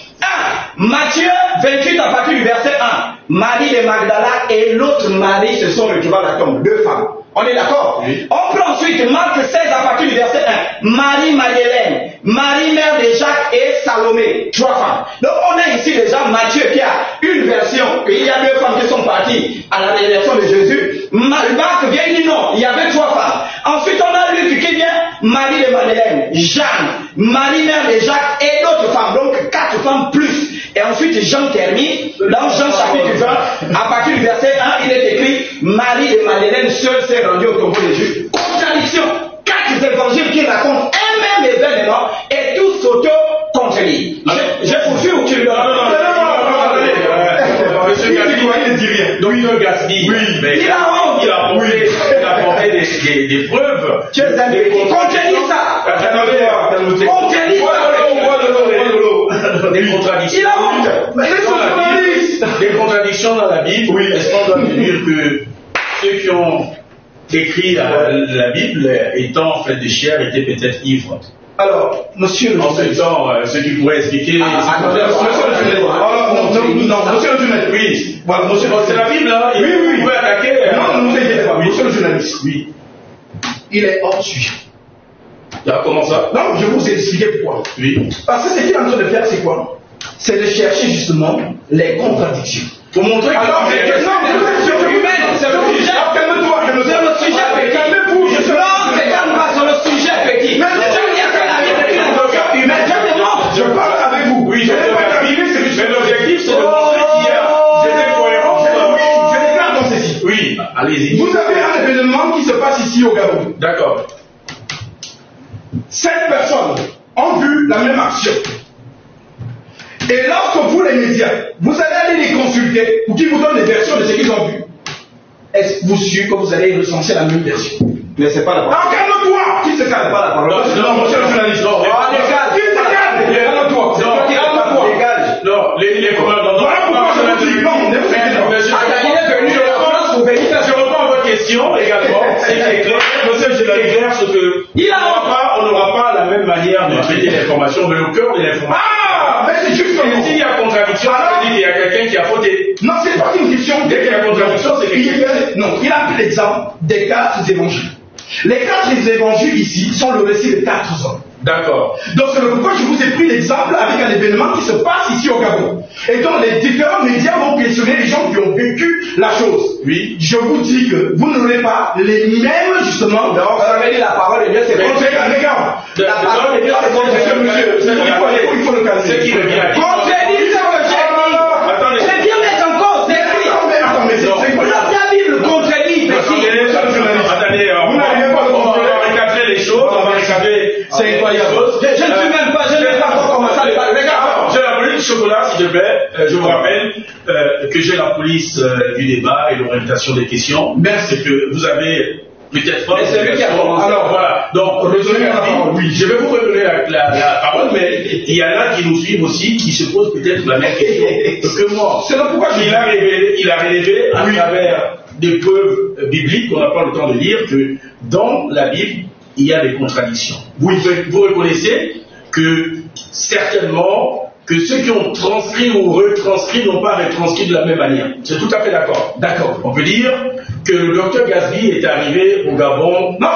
D: 1. Matthieu 28 à partir du verset 1. Marie de Magdala et l'autre Marie se sont retrouvées à la tombe. 2 femmes. On est d'accord? Oui. On prend ensuite Marc 16 à partir du verset 1. Marie Magdalène, Marie mère de Jacques et Salomé. 3 femmes. Donc on a ici déjà Matthieu qui a une version, il y a 2 femmes qui sont parties à la résurrection de Jésus. Marc vient dire non, il y avait 3 femmes. Ensuite on a Luc qui vient, Marie de Magdalène, Jeanne, Marie mère de Jacques et d'autres femmes. Donc 4 femmes plus. Et ensuite Jean termine, dans Jean chapitre 20, à partir du verset 1, il est écrit Marie de Magdalène seule s'est rendue au tombeau de Jésus. Contradiction. 4 évangiles qui racontent un même événement et tous s'auto-contredisent. Je poursuis ou tu le donnes?
A: Monsieur Gatsby, il ne dit rien. Docteur Gatsby,
D: il a
A: apporté des preuves.
D: Contredis ça. Contredis ça.
A: Des contradictions.
D: Il a honte.
A: Des contradictions dans la Bible. Oui. Est-ce qu'on doit dire que ceux qui ont écrit la Bible, étant faits de chair, étaient peut-être ivres?
C: Alors, monsieur le
A: journaliste. En ce temps, ce qui pourrait expliquer.
C: Monsieur le journaliste.
A: Oui. Voilà, monsieur. C'est la Bible, hein?
C: Oui.
A: Vous pouvez attaquer.
C: Non, ne vous inquiétez pas. Monsieur le journaliste.
A: Oui.
C: Il est hors sujet.
A: Comment ça?
C: Non, je vous ai expliqué pourquoi.
A: Oui.
C: Parce que ce qu'il est en train de faire, c'est quoi? C'est de chercher justement les contradictions.
A: Pour montrer que.
C: Alors, c'est le sujet. Calme-toi, c'est le sujet. Calmez-vous, je suis là.
D: Non, c'est calme-toi sur le sujet, petit.
C: Mais je parle avec vous.
A: Oui, je n'ai pas terminé, mais l'objectif, c'est de montrer qu'il y a des incohérences.
C: Je déclare dans ceci.
A: Oui, allez-y.
C: Vous avez un événement qui se passe ici au Gabon.
A: D'accord.
C: 7 personnes ont vu la même action. Et lorsque vous, les médias, vous allez aller les consulter pour qu'ils vous donnent des versions de ce qu'ils ont vu, est-ce vous sûr que vous allez recenser la même version?
D: Mais c'est pas la parole.
C: Ah, calme-toi! Qui se calme?
D: Pas la parole.
C: Non, monsieur le journaliste. Non, qui se calme? Calme-toi.
D: Calme-toi. Dégage.
A: Non, les commandants.
C: Voilà pourquoi je vous dis non, ne vous inquiétez pas.
A: Je reprends votre question également. C'est clair. Monsieur le journaliste, c'est clair ce que. On n'aura pas la même manière de traiter l'information, mais le cœur de l'information.
C: Ah, mais c'est juste que
A: s'il y a contradiction, ça veut dire qu'il y a quelqu'un qui a fauté.
C: Non, c'est pas une question.
A: Dès qu'il y a contradiction, c'est quelqu'un.
C: Non, il a pris l'exemple des 4 évangiles. Les 4 évangiles ici sont le récit de 4 hommes.
A: D'accord.
C: Donc c'est pourquoi je vous ai pris l'exemple avec un événement qui se passe ici au Gabon. Et donc les différents médias vont questionner les gens qui ont vécu la chose.
A: Oui.
C: Je vous dis que vous n'aurez pas les mêmes justement.
D: Donc ça veut dire la parole de Dieu, c'est contre.
C: Regarde.
D: La parole de Dieu, c'est contre.
C: Monsieur, il faut le calmer.
A: C'est qui revient à
D: Contredis ce que j'ai dit.
A: Attendez.
D: C'est bien mettre en cause. C'est écrit.
C: Attendez, c'est quoi?
D: La Bible contredit.
A: Attendez,
C: vous n'arrivez pas à le
A: on va recadrer les choses, on va recadrer.
C: C'est incroyable.
D: Je ne suis même pas, je n'ai pas encore commencé à le parler. Regarde.
A: J'ai la police du chocolat, s'il te plaît. Je vous rappelle que j'ai la police du débat et l'orientation des questions.
C: Merci.
A: Que vous avez peut-être pas.
D: Mais c'est lui qui a commencé.
A: Alors voilà. Donc, oui, je vais vous redonner la parole, mais il y en a qui nous suivent aussi, qui se posent peut-être la même question que moi.
C: C'est là pourquoi
A: il a relevé à travers des preuves bibliques qu'on n'a pas le temps de lire que dans la Bible, il y a des contradictions. Vous reconnaissez que certainement que ceux qui ont transcrit ou retranscrit n'ont pas retranscrit de la même manière. C'est tout à fait d'accord. D'accord. On peut dire que le docteur Gatsby est arrivé au Gabon.
C: Non,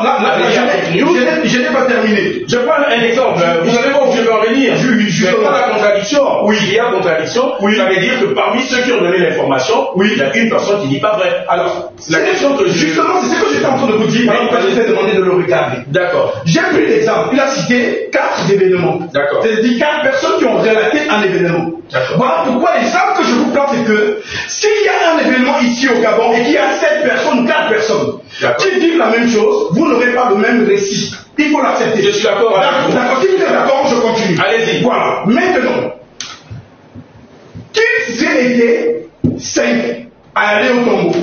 C: je n'ai pas terminé.
A: Je prends un exemple. Vous savez où je veux en venir. Je prends la contradiction. Oui, il y a contradiction. Oui. Ça veut dire que parmi ceux qui ont donné l'information, il y a une personne qui dit pas vrai. Alors, la question que
C: justement, c'est ce que j'étais en train de vous dire. Je vous ai demandé de le regarder.
A: D'accord.
C: J'ai pris l'exemple. Il a cité 4 événements.
A: D'accord.
C: C'est-à-dire 4 personnes qui ont relaté un événement. Voilà pourquoi l'exemple que je vous plante, c'est que s'il y a un événement ici au Gabon et qu'il y a 7 personnes, 4 personnes qui disent la même chose, vous n'aurez pas le même récit. Il faut l'accepter.
A: Je suis d'accord avec vous.
C: D'accord. Si vous êtes d'accord, je continue.
A: Allez-y.
C: Voilà. Maintenant, qu'ils aient été 5 à aller au tombeau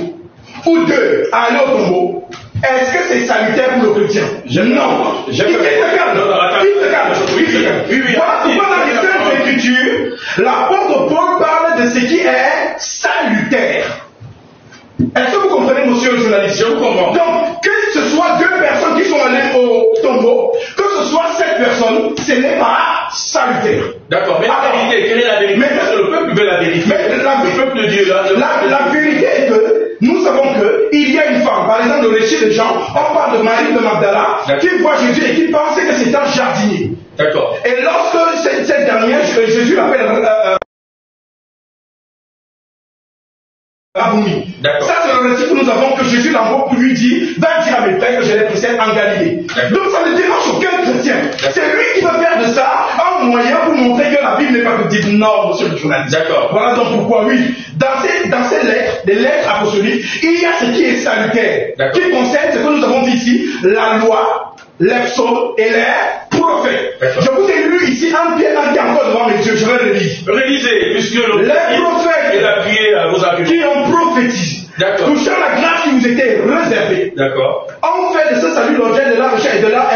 C: ou 2 à aller au tombeau, est-ce que c'est salutaire pour le chrétien? Non. Il se calme. Voilà pourquoi dans les Saintes Écritures, Écritures, l'apôtre Paul parle de ce qui est salutaire. Est-ce que vous comprenez, monsieur le journaliste?
A: Je vous comprends.
C: Donc, que ce soit 2 personnes qui sont allées au tombeau, que ce soit 7 personnes, ce n'est pas salutaire.
A: D'accord, mais la vérité, quelle est la vérité? Parce que le peuple veut la vérité.
C: Mais
A: le peuple de Dieu,
C: la vérité est que nous savons qu'il y a une femme, par exemple, le récit de Jean, on parle de Marie de Magdala, qui voit Jésus et qui pensait que c'était un jardinier.
A: D'accord.
C: Et lorsque cette dernière, Jésus l'appelle Aboumi. Ça, c'est le récit que nous avons, que Jésus l'envoie pour lui dire, va dire à mes pères que je les précède en Galilée. Donc ça ne dérange aucun chrétien. C'est lui qui veut faire de ça un moyen pour montrer que la Bible n'est pas petite. Non, monsieur le journaliste.
A: D'accord.
C: Voilà donc pourquoi, oui. Dans ces lettres, des lettres apostoliques, il y a ce qui est salutaire, qui concerne ce que nous avons dit ici, la loi, les psaumes et les prophètes. Je vous ai lu ici un pied encore devant mes yeux, je vais relire.
A: Réalisez, puisque
C: les prophètes
A: est appuyé à vos arguments
C: qui ont prophétisé, touchant la grâce qui vous était réservée, ont fait de ce salut l'objet de la recherche et de la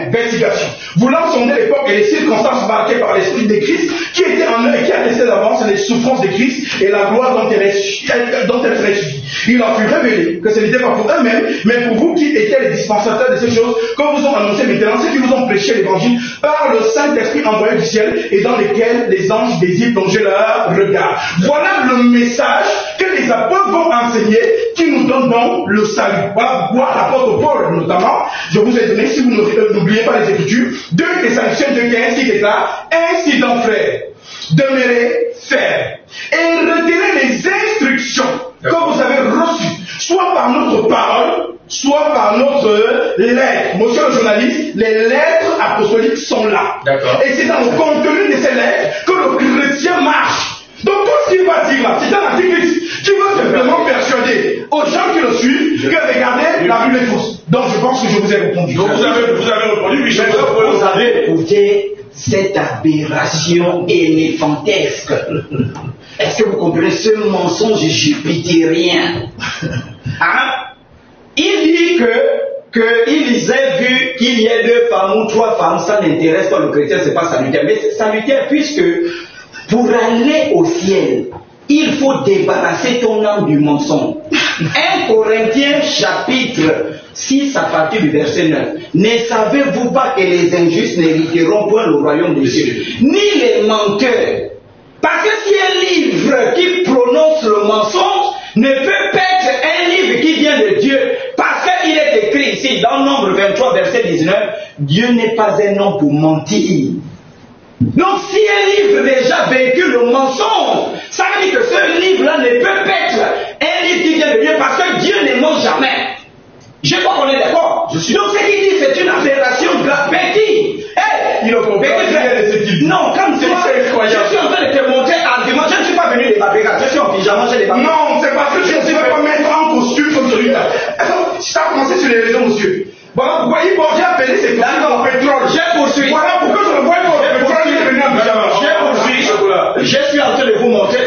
C: investigation, voulant sonder l'époque et les circonstances marquées par l'esprit de Christ qui était en eux et qui attestait d'avance les souffrances de Christ et la gloire dont elle serait suivie. Il leur fut révélé que ce n'était pas pour eux-mêmes, mais pour vous qui étiez les dispensateurs de ces choses, comme vous ont annoncé maintenant, ceux qui vous ont prêché l'évangile par le Saint-Esprit envoyé du ciel et dans lesquels les anges désirent plonger leur regard. Voilà le message que les apôtres vont enseigner qui nous donne donc le salut. Voilà pourquoi l'apôtre Paul, notamment, je vous ai donné, si vous n'oubliez pas les Écritures, 2 Thessaloniciens 2:15 qui déclare: ainsi donc, frères, demeurez fermes et retenez les instructions que vous avez reçues, soit par notre parole, soit par notre lettre. Monsieur le journaliste, les lettres apostoliques sont là. Et c'est dans le contenu de ces lettres que le chrétien marche. Donc tout ce qu'il va dire là, c'est un antichrist qui veut simplement persuader aux gens qui le suivent que regardez, la Bible est fausse. Donc je pense que je vous ai répondu.
A: Donc vous avez répondu, Michel.
D: Vous avez éprouvé cette aberration éléphantesque. Est-ce que vous comprenez ce mensonge jupitérien? Hein? Il dit qu'ils aient vu qu'il y ait 2 femmes ou 3 femmes, ça n'intéresse pas le chrétien, c'est pas salutaire. Mais c'est salutaire puisque pour aller au ciel, il faut débarrasser ton âme du mensonge. 1 Corinthiens chapitre 6 à partir du verset 9. Ne savez-vous pas que les injustes n'hériteront point le royaume des cieux, ni les menteurs? Parce que si un livre qui prononce le mensonge ne peut pas être un livre qui vient de Dieu, parce qu'il est écrit ici dans Nombre 23 verset 19, Dieu n'est pas un homme pour mentir. Donc si un livre déjà véhicule le mensonge, ça veut dire que ce livre-là ne peut pas être un livre qui vient de Dieu, parce que Dieu ne ment jamais. Je crois qu'on est d'accord. Donc ce qu'il dit, c'est une aberration petit. Il ne peut pas. Non, comme toi, je suis en train de te montrer argument. Je ne suis pas venu débattre. Je suis en pyjama, j'ai débattu.
C: Non, c'est parce que je ne veux pas mettre en costume comme celui-là. Ça a commencé sur les réseaux, monsieur. Voilà pourquoi j'ai appelé ces costumes au pétrole.
D: Je poursuis.
C: Voilà pourquoi je le vois au pétrole.
D: Je suis en train de vous montrer.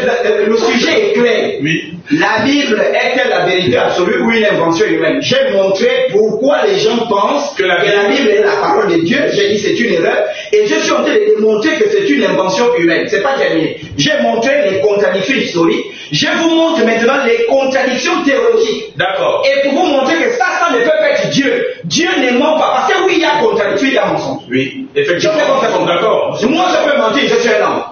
D: Le sujet est clair.
A: Oui.
D: La Bible est-elle la vérité absolue ou une invention humaine? J'ai montré pourquoi les gens pensent que la Bible est la parole de Dieu. J'ai dit c'est une erreur. Et je suis en train de démontrer que c'est une invention humaine. C'est pas terminé. J'ai montré les contradictions historiques. Je vous montre maintenant les contradictions théologiques.
A: D'accord.
D: Et pour vous montrer que ça ne peut pas être Dieu. Dieu ne ment pas. Parce que oui, il y a contradiction, il y a mensonge.
A: Oui, effectivement. D'accord.
D: Moi, je peux mentir, je suis un homme.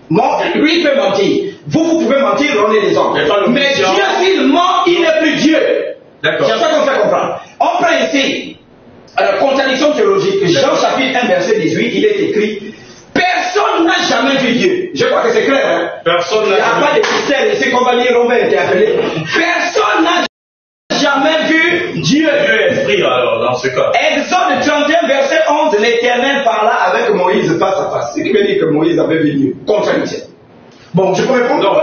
D: Moi, lui peut mentir. Vous pouvez mentir, on est des hommes. Mais Dieu, s'il ment, il n'est plus Dieu.
A: D'accord.
D: C'est ça qu'on fait comprendre. On prend ici contradiction théologique. Jean chapitre 1, verset 18, il est écrit: personne n'a jamais vu Dieu. Je crois que c'est clair. Hein?
A: Personne n'a jamais vu.
D: Il n'y a pas de mystère ici qu'on va lire, on va être appelé. Personne n'a jamais vu Dieu.
A: Dieu est esprit alors dans ce cas.
D: Exode 31, verset 11, l'Éternel parla avec Moïse face à face. Ce qui veut dire que Moïse avait vu Dieu. Contradiction. Bon, je peux répondre.
A: Non,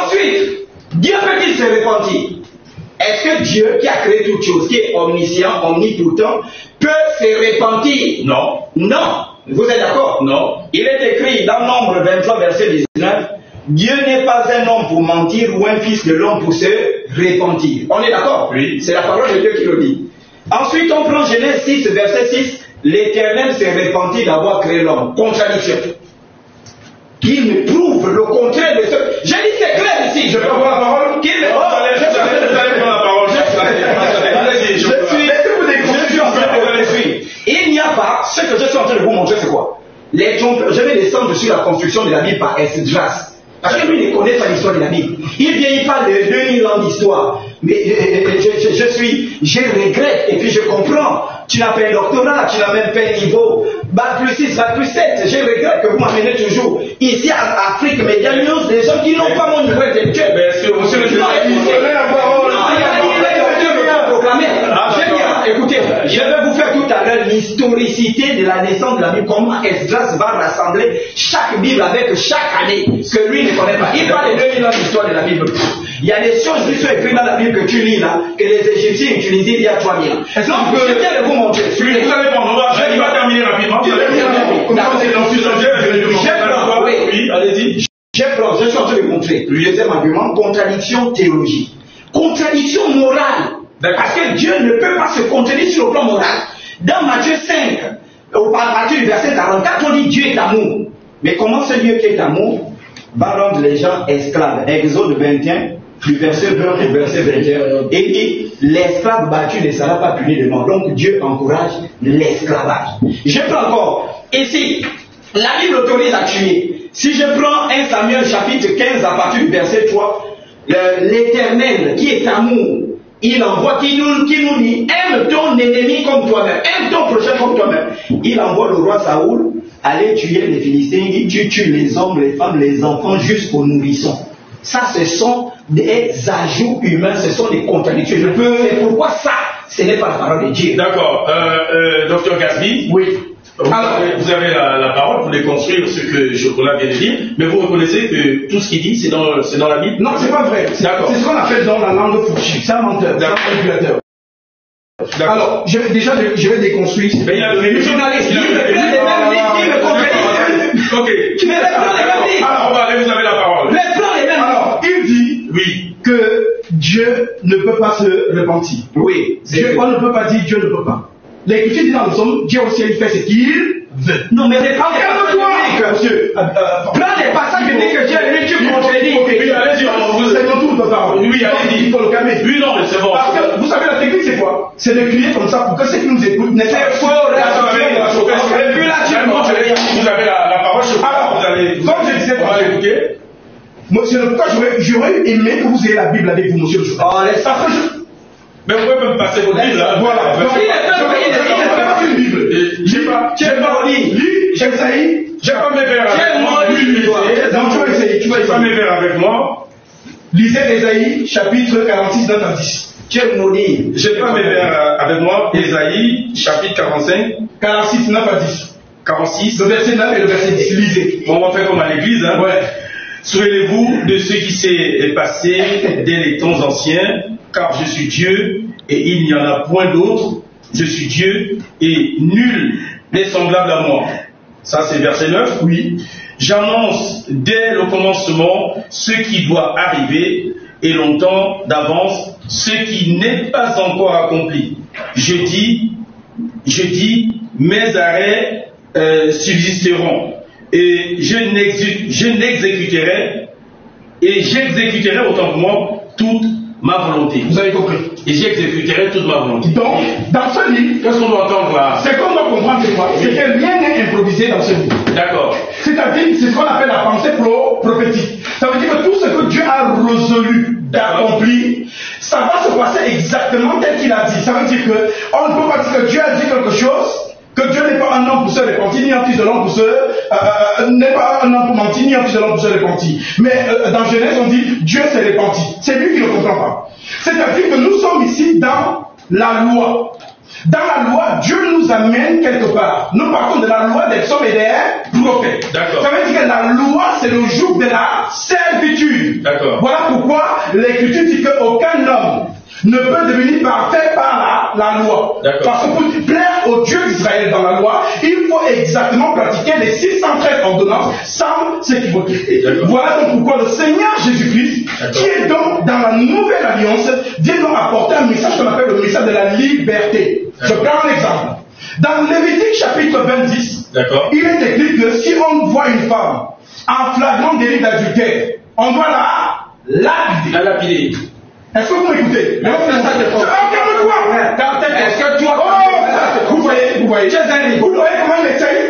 D: Ensuite, Dieu peut-il se repentir? Est-ce que Dieu qui a créé toute chose, qui est omniscient, omnipoutant, peut se repentir?
A: Non.
D: Non. Vous êtes d'accord?
A: Non.
D: Il est écrit dans Nombre 23, verset 19, Dieu n'est pas un homme pour mentir ou un fils de l'homme pour se repentir. On est d'accord?
A: Oui.
D: C'est la parole de Dieu qui le dit. Ensuite, on prend Genèse 6, verset 6. L'Éternel s'est repenti d'avoir créé l'homme. Contradiction. Qu'il me prouve le contraire de ce... J'ai dit c'est clair ici.
C: Je peux avoir la parole?
D: Qu'il me... Il n'y a pas, ce que je suis en train de vous montrer, c'est quoi? Les trompeurs, je vais descendre sur la construction de la Bible par Esdras. Parce que lui ne connaît pas l'histoire de la Bible. Il vient, il parle de 2000 ans d'histoire. Mais je regrette et puis je comprends. Tu n'as pas un doctorat, tu n'as même pas un niveau. Bac plus 6, bac plus 7. Je regrette que vous m'amenez toujours ici en Afrique, mais il y a des gens qui n'ont pas mon niveau intellectuel.
A: Mais est-ce que monsieur le
D: Non, écoutez, je vais vous faire tout à l'heure l'historicité de la naissance de la Bible, comment Esdras va rassembler chaque Bible avec chaque année que lui ne connaît pas. Il parle de 2000 ans d'histoire de la Bible. Il y a des choses qui sont écrites dans la Bible que tu lis là, que les Égyptiens utilisaient il y a 3000 ans. Donc, je viens de vous montrer.
A: Vous allez prendre, je vais terminer rapidement.
D: Oui, allez-y. Je suis en train de montrer. Le deuxième argument, contradiction théologique. Contradiction morale. Parce que Dieu ne peut pas se contredire sur le plan moral. Dans Matthieu 5, à partir du verset 44, on dit Dieu est amour. Mais comment ce Dieu qui est amour va rendre les gens esclaves? Exode 21, du verset 20 au verset 21. Et dit, l'esclave battu ne sera pas puni de mort. Donc Dieu encourage l'esclavage. Je prends encore, ici, la Bible autorise à tuer. Si je prends 1 Samuel chapitre 15 à partir du verset 3, l'Éternel qui est amour, il envoie, qui nous dit, aime ton ennemi comme toi-même, aime ton prochain comme toi-même. Il envoie le roi Saoul aller tuer les Philistins, il tue les hommes, les femmes, les enfants jusqu'aux nourrissons. Ça, ce sont des ajouts humains, ce sont des contradictions. C'est pourquoi ça, ce n'est pas la parole de Dieu.
A: D'accord. Docteur Gasby.
C: Oui.
A: Alors, vous avez la parole pour déconstruire ce que Chocolat vient de dire, mais vous reconnaissez que tout ce qu'il dit, c'est dans la Bible?
C: Non, c'est pas vrai.
A: D'accord.
C: C'est ce qu'on appelle dans la langue fourchue. C'est un menteur, c'est un manipulateur. Alors, je vais déconstruire.
A: Mais il y a
D: le journaliste, il me prend les mêmes livres, il me contredit.
A: Ok.
D: Tu me prends les mêmes livres.
A: Alors, allez, vous avez la parole.
D: Mais prends les mêmes livres.
C: Alors, il dit
A: oui
C: que Dieu ne peut pas se repentir.
D: Oui.
C: On ne peut pas dire Dieu ne peut pas. L'Écriture dit dans le psaume, Dieu aussi il fait ce qu'il veut.
D: Non, mais prends des
C: Calme-toi, monsieur.
D: Prends des passages qui disent que Dieu est tu contredis.
A: Oui, allez-y,
C: C'est ton tour de parole.
A: Oui, allez-y.
C: Il faut le calmer.
A: Oui, non, mais c'est bon.
C: Parce que vous savez, la technique, c'est quoi? C'est de crier comme ça pour que ceux qui nous écoutent n'aient pas
A: vous avez la parole,
C: alors, comme je disais, c'est le cas, j'aurais aimé que vous ayez la Bible avec vous, monsieur le journal.
A: Mais vous pouvez même passer vos livres là.
C: Voilà. Il n'a pas une Bible. J'ai pas lis. J'essaye.
A: J'ai pas mes verres avec moi.
C: Non, tu vas essayer. Tu vas
A: pas mes verres avec moi.
C: Lisez Ésaïe, chapitre 46, 9 à 10.
A: J'ai pas mes verres avec moi. Ésaïe, chapitre 45.
C: 46, 9 à 10.
A: 46.
C: Le verset 9 et le verset 10. Lisez.
A: On va faire comme à l'église, hein.
C: Ouais.
A: Souvenez-vous de ce qui s'est passé dès les temps anciens, car je suis Dieu et il n'y en a point d'autre. Je suis Dieu et nul n'est semblable à moi. Ça c'est verset 9.
C: Oui.
A: J'annonce dès le commencement ce qui doit arriver et longtemps d'avance ce qui n'est pas encore accompli. Je dis, mes arrêts subsisteront. Et j'exécuterai autant que moi toute ma volonté.
C: Vous avez compris.
A: Et j'exécuterai toute ma volonté.
C: Donc, dans ce livre,
A: qu'est-ce qu'on doit entendre là?
C: Ce qu'on doit comprendre, c'est quoi? C'est que rien n'est improvisé dans ce livre.
A: D'accord.
C: C'est-à-dire, c'est ce qu'on appelle la pensée prophétique. Ça veut dire que tout ce que Dieu a résolu d'accomplir, ça va se passer exactement tel qu'il a dit. Ça veut dire que on ne peut pas dire que Dieu a dit quelque chose, que Dieu n'est pas un homme pour se repentir, ni un fils de l'homme pour n'est pas un homme pour mentir, ni un fils de l'homme pour se repentir. Mais dans Genèse, on dit Dieu s'est repenti. C'est lui qui ne comprend pas. C'est-à-dire que nous sommes ici dans la loi. Dans la loi, Dieu nous amène quelque part. Nous partons de la loi des psaumes et des prophètes.
A: D'accord.
C: Ça veut dire que la loi, c'est le joug de la servitude.
A: D'accord.
C: Voilà pourquoi l'Écriture dit qu'aucun homme ne peut devenir parfait par la loi. Parce que pour plaire au Dieu d'Israël dans la loi, il faut exactement pratiquer les 613 ordonnances sans s'équivoquer. Voilà donc pourquoi le Seigneur Jésus-Christ, qui est donc dans la nouvelle alliance, vient nous apporter un message qu'on appelle le message de la liberté. Je prends un exemple. Dans Lévitique chapitre 20, il est écrit que si on voit une femme en flagrant délit d'adultère, on doit la lapider. Est-ce que vous m'écoutez?
D: Est-ce que toi,
C: vous voyez comment il essaye?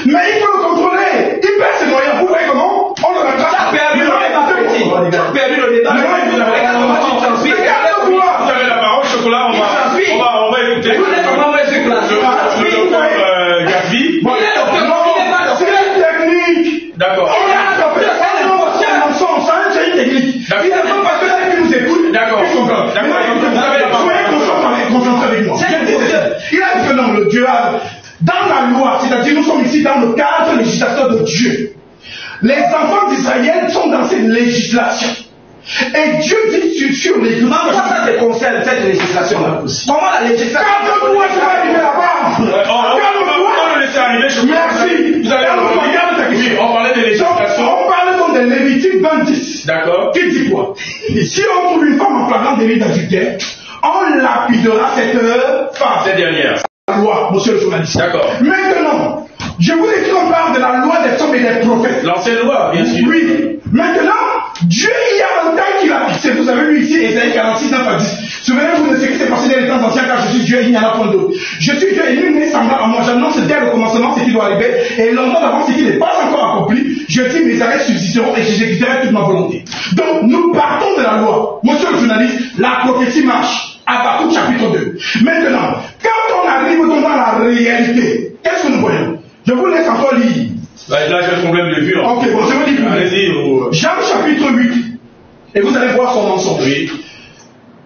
C: Mais il faut le contrôler. Il perd ses moyens. Vous voyez comment? On le rattrape.
D: Tu as perdu le débat.
A: Vous avez la parole, chocolat, on va écouter. Le docteur Gavi.
C: C'est une technique.
A: D'accord.
C: C'est une technique. Il ne faut pas que ceux qui nous écoutent.
A: D'accord.
C: Soyez concentrés avec moi. Il a dit que non, le Dieu a. Dans la loi, c'est-à-dire nous sommes ici dans le cadre législateur de Dieu. Les enfants d'Israël sont dans cette législation. Et Dieu dit sur les
D: comment ça te concerne cette législation-là? Comment la législation?
C: Quand le droit sera arrivé là-bas,
A: on va le laisser arriver.
C: Merci.
A: Vous allez oui, on parlait de législation.
C: On parle donc de Lévitique 20.
A: D'accord.
C: Qui dit quoi? Si on trouve une femme en flagrant délit d'adultère, on lapidera cette femme.
A: Cette dernière.
C: La loi, monsieur le journaliste.
A: D'accord.
C: Maintenant, je vous ai dit qu'on parle de la loi des hommes et des prophètes.
A: L'ancienne loi, bien sûr.
C: Oui. Maintenant, Dieu, il y a un temps qu'il a fixé. Vous avez lu ici, Ésaïe 46, 9 à 10. Souvenez-vous de ce qui s'est passé dans les temps anciens, car je suis Dieu et il n'y en a point d'autre. Je suis Dieu et nul n'est semblable à moi. J'annonce dès le commencement ce qui doit arriver, et longtemps d'avant ce qui n'est pas encore accompli. Je dis mes arrêts subsisteront et j'exécuterai toute ma volonté. Donc, nous partons de la loi. Monsieur le journaliste, la prophétie marche. Habakkuk chapitre 2. Maintenant, quand on arrive dans la réalité, qu'est-ce que nous voyons? Je vous laisse encore lire.
A: Là, j'ai un problème de vue.
C: Ok, bon, je vous dis plus.
A: Allez-y.
C: Jean chapitre 8. Et vous allez voir son mensonge.
A: Oui.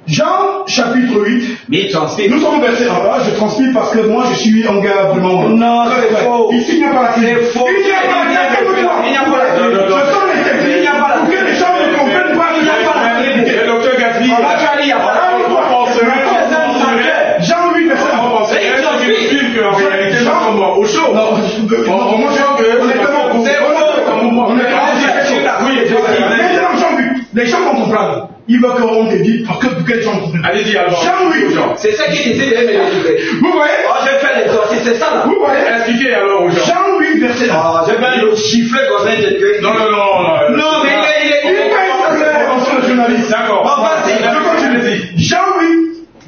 C: Jean chapitre 8.
D: Mais il transpire.
C: Nous sommes versés en bas. Je transpire parce que moi, je suis un gars vraiment.
D: Non, c'est faux.
C: Ici, il n'y a pas la clé.
D: C'est faux.
C: Il n'y a pas la clé.
D: Il n'y a pas la clé.
C: Ce sont les techniques. Il n'y a pas la clé. Pour que les gens ne comprennent pas. Il n'y a pas la clé.
A: Le docteur Gavi.
D: Il n'y a pas la clé.
C: Jean 8, verset 1.
A: On penserait qu'en réalité, nous sommes au chaud.
C: Non, on est tellement. Maintenant, Jean 8, les gens vont comprendre. Il veut qu'on te dise pour que les gens comprennent.
A: Allez-y, alors.
C: Jean 8,
D: c'est ça qu'il disait de me
C: vous voyez?
D: Oh, j'ai fait l'exorcisme, c'est ça là.
C: Vous voyez?
A: Expliquez alors aux gens.
C: Jean 8, verset 1.
D: Ah, j'ai bien le chifflet comme ça.
A: Non,
D: mais il est
C: journaliste.
A: D'accord.
C: Jean 8,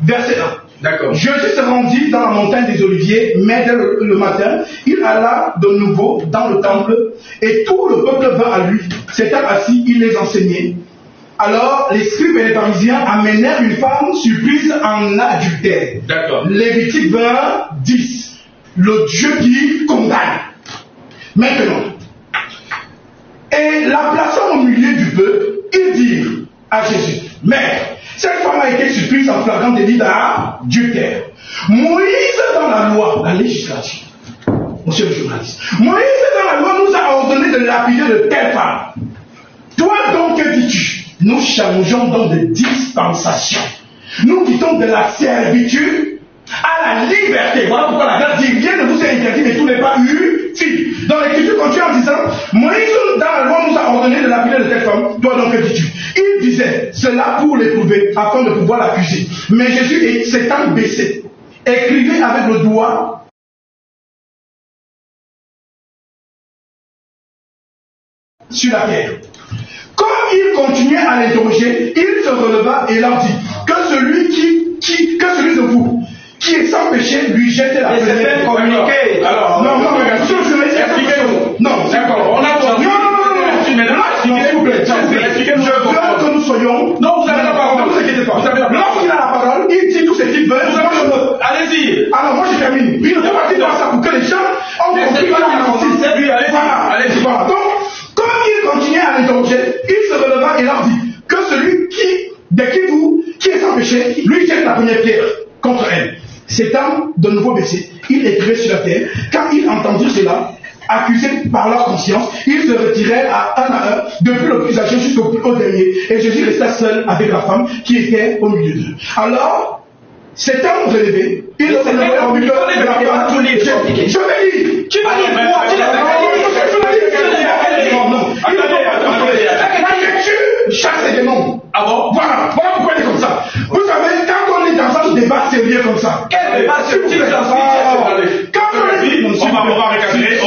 C: verset 1.
A: D'accord.
C: Jésus se rendit dans la montagne des Oliviers, mais dès le matin, il alla de nouveau dans le temple, et tout le peuple vint à lui. S'étant assis, il les enseignait. Alors, les scribes et les pharisiens amenèrent une femme surprise en adultère.
A: D'accord.
C: Lévitique 20, 10. Le Dieu qui condamne. Maintenant, et la plaçant au milieu du peuple, ils dirent à Jésus, Maître, cette femme a été surprise en flagrant délit d'adultère. Moïse dans la loi, la législation, monsieur le journaliste, Moïse dans la loi nous a ordonné de lapider de telle femme. Toi donc, que dis-tu? Nous changeons donc de dispensation. Nous quittons de la servitude à la liberté. Voilà pourquoi la grâce dit rien ne vous est interdit, mais tout n'est pas utile. Dans l'écriture continue en disant, Moïse dans la loi nous a ordonné de lapider de telle femme. Toi donc, que dis-tu? Il disait cela pour l'éprouver afin de pouvoir l'accuser. Mais Jésus s'étant baissé, écrivait avec le doigt sur la terre. Comme il continuait à l'interroger, il se releva et leur dit que celui de vous qui est sans péché lui jette la première pierre.
A: Communiquer. Alors,
C: non, expliquez-nous. Non, d'accord. On a compris. S'il vous plaît. Je veux que nous soyons. Non, vous n'avez la parole. Ne vous inquiétez pas. Lorsqu'il a la parole, il dit tout ce qu'il veut.
A: Allez-y.
C: Alors, moi, je termine. Il ne faut pas dire ça pour que les gens ont compris qu'il a menti. Allez-y. Voilà. Donc, comme il continuait à l'interroger, il se releva et leur dit que celui qui est sans péché, lui jette la première pierre contre elle. S'étant de nouveau baissé, il écrivait sur la terre. Quand il entendit cela, accusés par leur conscience, ils se retiraient à un, depuis le plus âgé jusqu'au dernier. Et Jésus resta seul avec la femme qui était au milieu d'eux. Alors, cet homme relevé, il se levait au milieu de la femme. Je vais lire. Tu vas lire quoi? Chasse les démons.
A: Ah bon?
C: Voilà pourquoi il est comme ça. Vous savez, quand on est dans un débat sérieux comme ça,
D: quel débat sérieux?
C: Quand on est...
A: On va recadrer,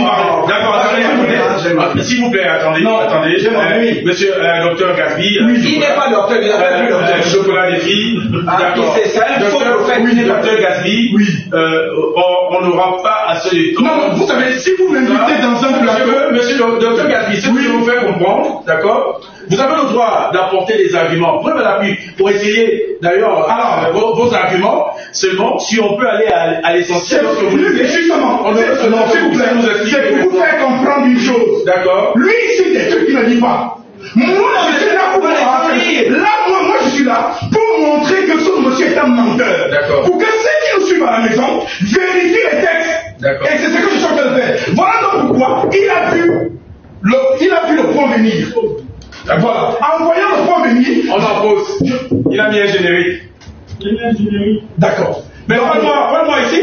A: d'accord, attendez. S'il vous plaît, attendez. Monsieur docteur Gasby.
D: Il n'est pas docteur, il a
A: le chocolat des filles. D'accord. Docteur Gasby.
C: Oui.
A: On n'aura pas assez de temps.
C: Non, vous savez, si vous m'invitez dans un plateau...
A: Monsieur docteur Gasby, ce que je vous fais comprendre, d'accord, vous avez le droit d'apporter des arguments, preuve à l'appui, pour essayer d'ailleurs vos arguments, seulement si on peut aller à l'essentiel.
C: Justement, s'il vous plaît, c'est pour vous faire comprendre une chose.
A: D'accord.
C: Lui ici, des trucs qu'il ne dit pas. Moi, je suis là pour moi, je suis là pour montrer que ce monsieur est un menteur.
A: D'accord.
C: Pour que ceux qui nous suivent à la maison vérifient les textes.
A: D'accord.
C: Et c'est ce que je suis en train de faire. Voilà donc pourquoi il a vu le point venir. Voilà. En voyant le point venir,
A: on en pose. Il a mis un générique.
C: D'accord.
A: Mais regarde-moi ici.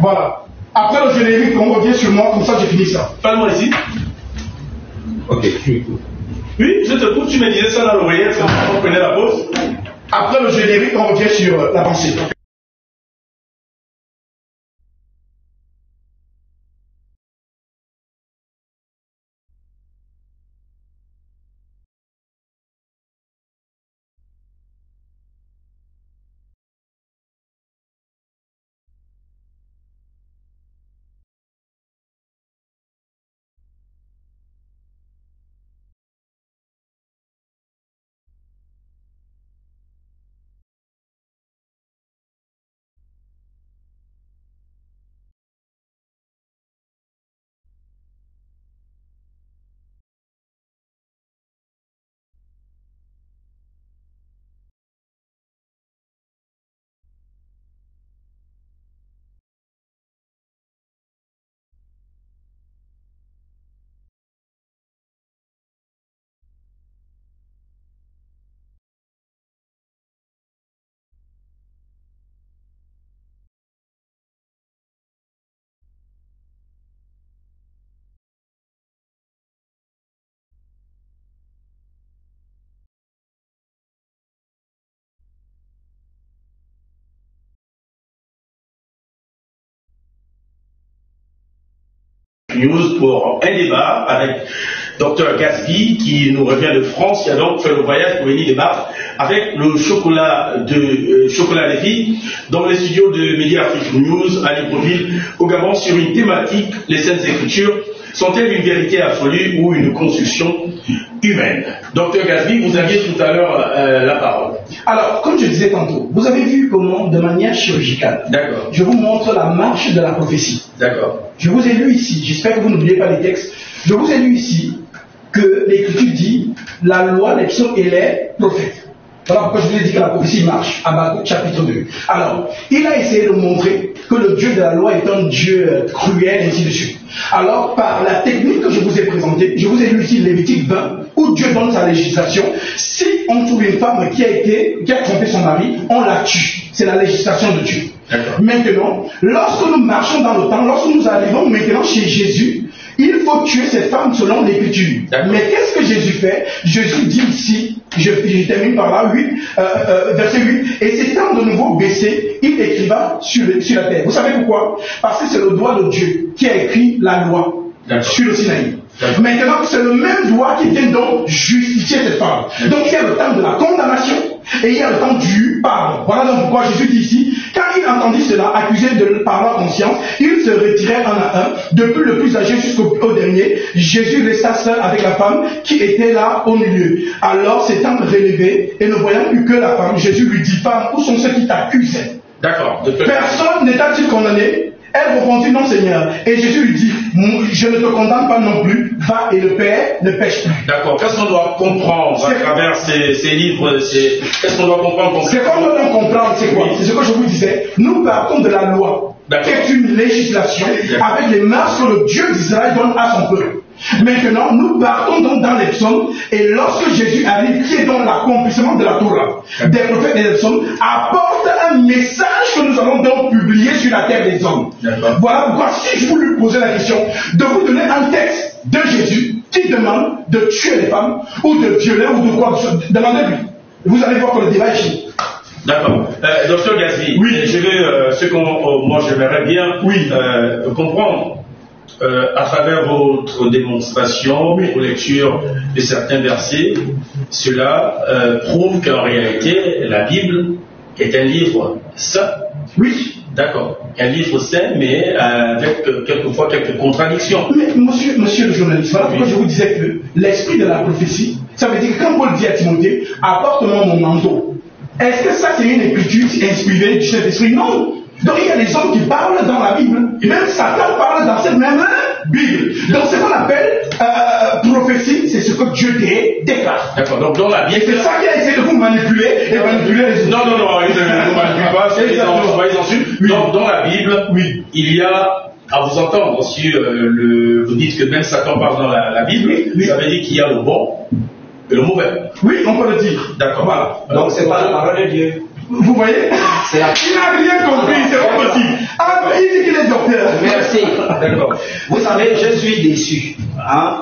C: Voilà. Après le générique, on revient sur moi, comme ça j'ai fini ça.
A: Parle-moi ici.
D: Ok.
A: Oui, je te coupe, tu me disais ça dans l'oreillette, on prenait la pause.
C: Après le générique, on revient sur la pensée.
A: News pour un débat avec Dr Gasby qui nous revient de France, qui a donc fait le voyage pour venir débattre avec le chocolat des filles dans les studios de Média Afrique News à Libreville au Gabon sur une thématique, les Saintes Écritures sont-elles une vérité absolue ou une construction humaine? Dr Gasby, vous aviez tout à l'heure la parole.
C: Alors, comme je disais tantôt, vous avez vu comment, de manière chirurgicale, je vous montre la marche de la prophétie.
A: D'accord.
C: Je vous ai lu ici, j'espère que vous n'oubliez pas les textes, je vous ai lu ici que l'Écriture dit la loi, les psaumes et les prophètes. Voilà pourquoi je vous ai dit que la prophétie marche, Habakkuk chapitre 2. Alors, il a essayé de montrer que le Dieu de la loi est un Dieu cruel, et ainsi de suite. Alors, par la technique que je vous ai présentée, je vous ai lu ici Lévitique 20, où Dieu donne sa législation. Si on trouve une femme qui a trompé son mari, on la tue. C'est la législation de Dieu. Maintenant, lorsque nous marchons dans le temps, lorsque nous arrivons maintenant chez Jésus, il faut tuer cette femme selon l'Écriture. Mais qu'est-ce que Jésus fait? Jésus dit ici, je termine par là, verset 8, et s'étant de nouveau baissé, il écriva sur la terre. Vous savez pourquoi? Parce que c'est le doigt de Dieu qui a écrit la loi sur le Sinaï. Maintenant, c'est le même doigt qui vient donc justifier cette femme. Donc il y a le temps de la condamnation et il y a le temps du pardon. Voilà donc pourquoi Jésus dit ici, quand il entendit cela, accusé par leur conscience, il se retirait un à un, depuis le plus âgé jusqu'au dernier. Jésus resta seul avec la femme qui était là au milieu. Alors s'étant relevé et ne voyant plus que la femme, Jésus lui dit, femme, où sont ceux qui t'accusaient?
A: D'accord.
C: Personne n'est-il condamné? Elle répondit, non Seigneur. Et Jésus lui dit, je ne te condamne pas non plus, va et le Père ne pêche plus.
A: D'accord. Qu'est-ce qu'on doit comprendre à travers ces livres? Qu'est-ce qu'on doit comprendre?
C: Ce qu'on doit comprendre, c'est quoi? C'est ce que je vous disais. Nous partons de la loi. est une législation avec les mœurs que le Dieu d'Israël donne à son peuple. Maintenant, nous partons donc dans les psaumes, et lorsque Jésus arrive, qui est dans l'accomplissement de la Torah, des prophètes et des psaumes, apporte un message que nous allons donc publier sur la terre des hommes. Voilà pourquoi, si je voulais poser la question, de vous donner un texte de Jésus qui demande de tuer les femmes, ou de violer, ou de quoi que ce soit, demandez-lui. Vous allez voir que le débat est fini.
A: D'accord. Docteur Gazi,
C: oui.
A: Je vais, moi j'aimerais bien comprendre à travers votre démonstration, vos lectures de certains versets, cela prouve qu'en réalité la Bible est un livre saint.
C: Oui.
A: D'accord. Un livre saint, mais avec quelquefois quelques contradictions.
C: Mais monsieur le journaliste, voilà pourquoi je vous disais que l'esprit de la prophétie, ça veut dire que quand Paul dit à Timothée, apporte-moi mon manteau. Est-ce que ça c'est une écriture inspirée du Saint-Esprit? Non. Donc il y a des hommes qui parlent dans la Bible, et même Satan parle dans cette même Bible. Donc ce qu'on appelle prophétie, c'est ce que Dieu déclare.
A: D'accord, donc dans la Bible.
C: Et c'est ça qui a essayé de vous manipuler et manipuler les autres.
A: Non, ils ne vous manipulent pas, soyez en sûr. Donc dans la Bible, il y a, à vous entendre, si vous dites que même Satan parle dans la Bible, ça veut dire qu'il y a le bon et le mauvais.
C: Oui, on peut le dire.
A: D'accord.
C: Voilà.
D: Donc c'est pas la parole de Dieu.
C: Vous voyez? Il n'a rien compris, c'est pas possible. Il dit qu'il est docteur.
D: Merci. D'accord. Vous savez, je suis déçu.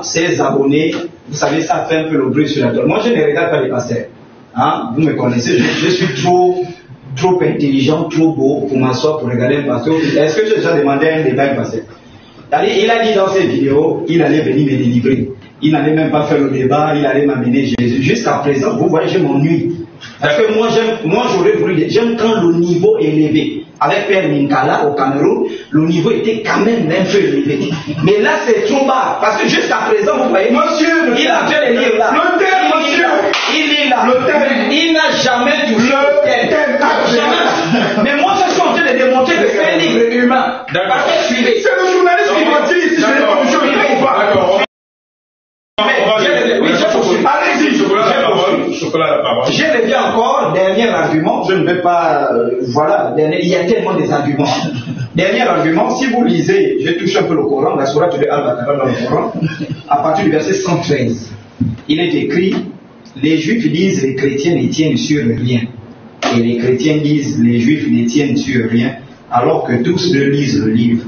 D: Ces abonnés, vous savez, ça fait un peu le bruit sur la tête. Moi, je ne regarde pas les pasteurs. Vous me connaissez, je suis trop intelligent, trop beau pour m'asseoir pour regarder un pasteur. Est-ce que j'ai déjà demandé un débat à un pasteur? Il a dit dans ses vidéos, il allait venir me délivrer. Il n'allait même pas faire le débat, il allait m'amener Jésus. Jusqu'à présent, vous voyez, je m'ennuie. Parce que moi j'aurais voulu, j'aime quand le niveau est élevé. Avec Père Ninkala au Cameroun, le niveau était quand même un peu élevé. Mais là c'est trop bas. Parce que jusqu'à présent, vous voyez,
C: monsieur,
D: il a fait les livres là.
C: Le thème, monsieur.
D: Il est là.
C: Le thème.
D: Il n'a jamais touché le thème. Jamais. Mais moi je suis en train de démontrer que c'est un livre humain. Parce que suivez.
C: C'est le journaliste qui m'a dit si je n'ai pas touché le thème ou pas. D'accord.
D: Je reviens encore, dernier argument, je ne vais pas, il y a tellement des arguments. Dernier argument, si vous lisez, je touche un peu le Coran, la sourate de Al-Baqarah dans le Coran, à partir du verset 113, il est écrit, les Juifs disent les chrétiens ne tiennent sur rien, et les chrétiens disent les Juifs ne tiennent sur rien, alors que tous le lisent le livre.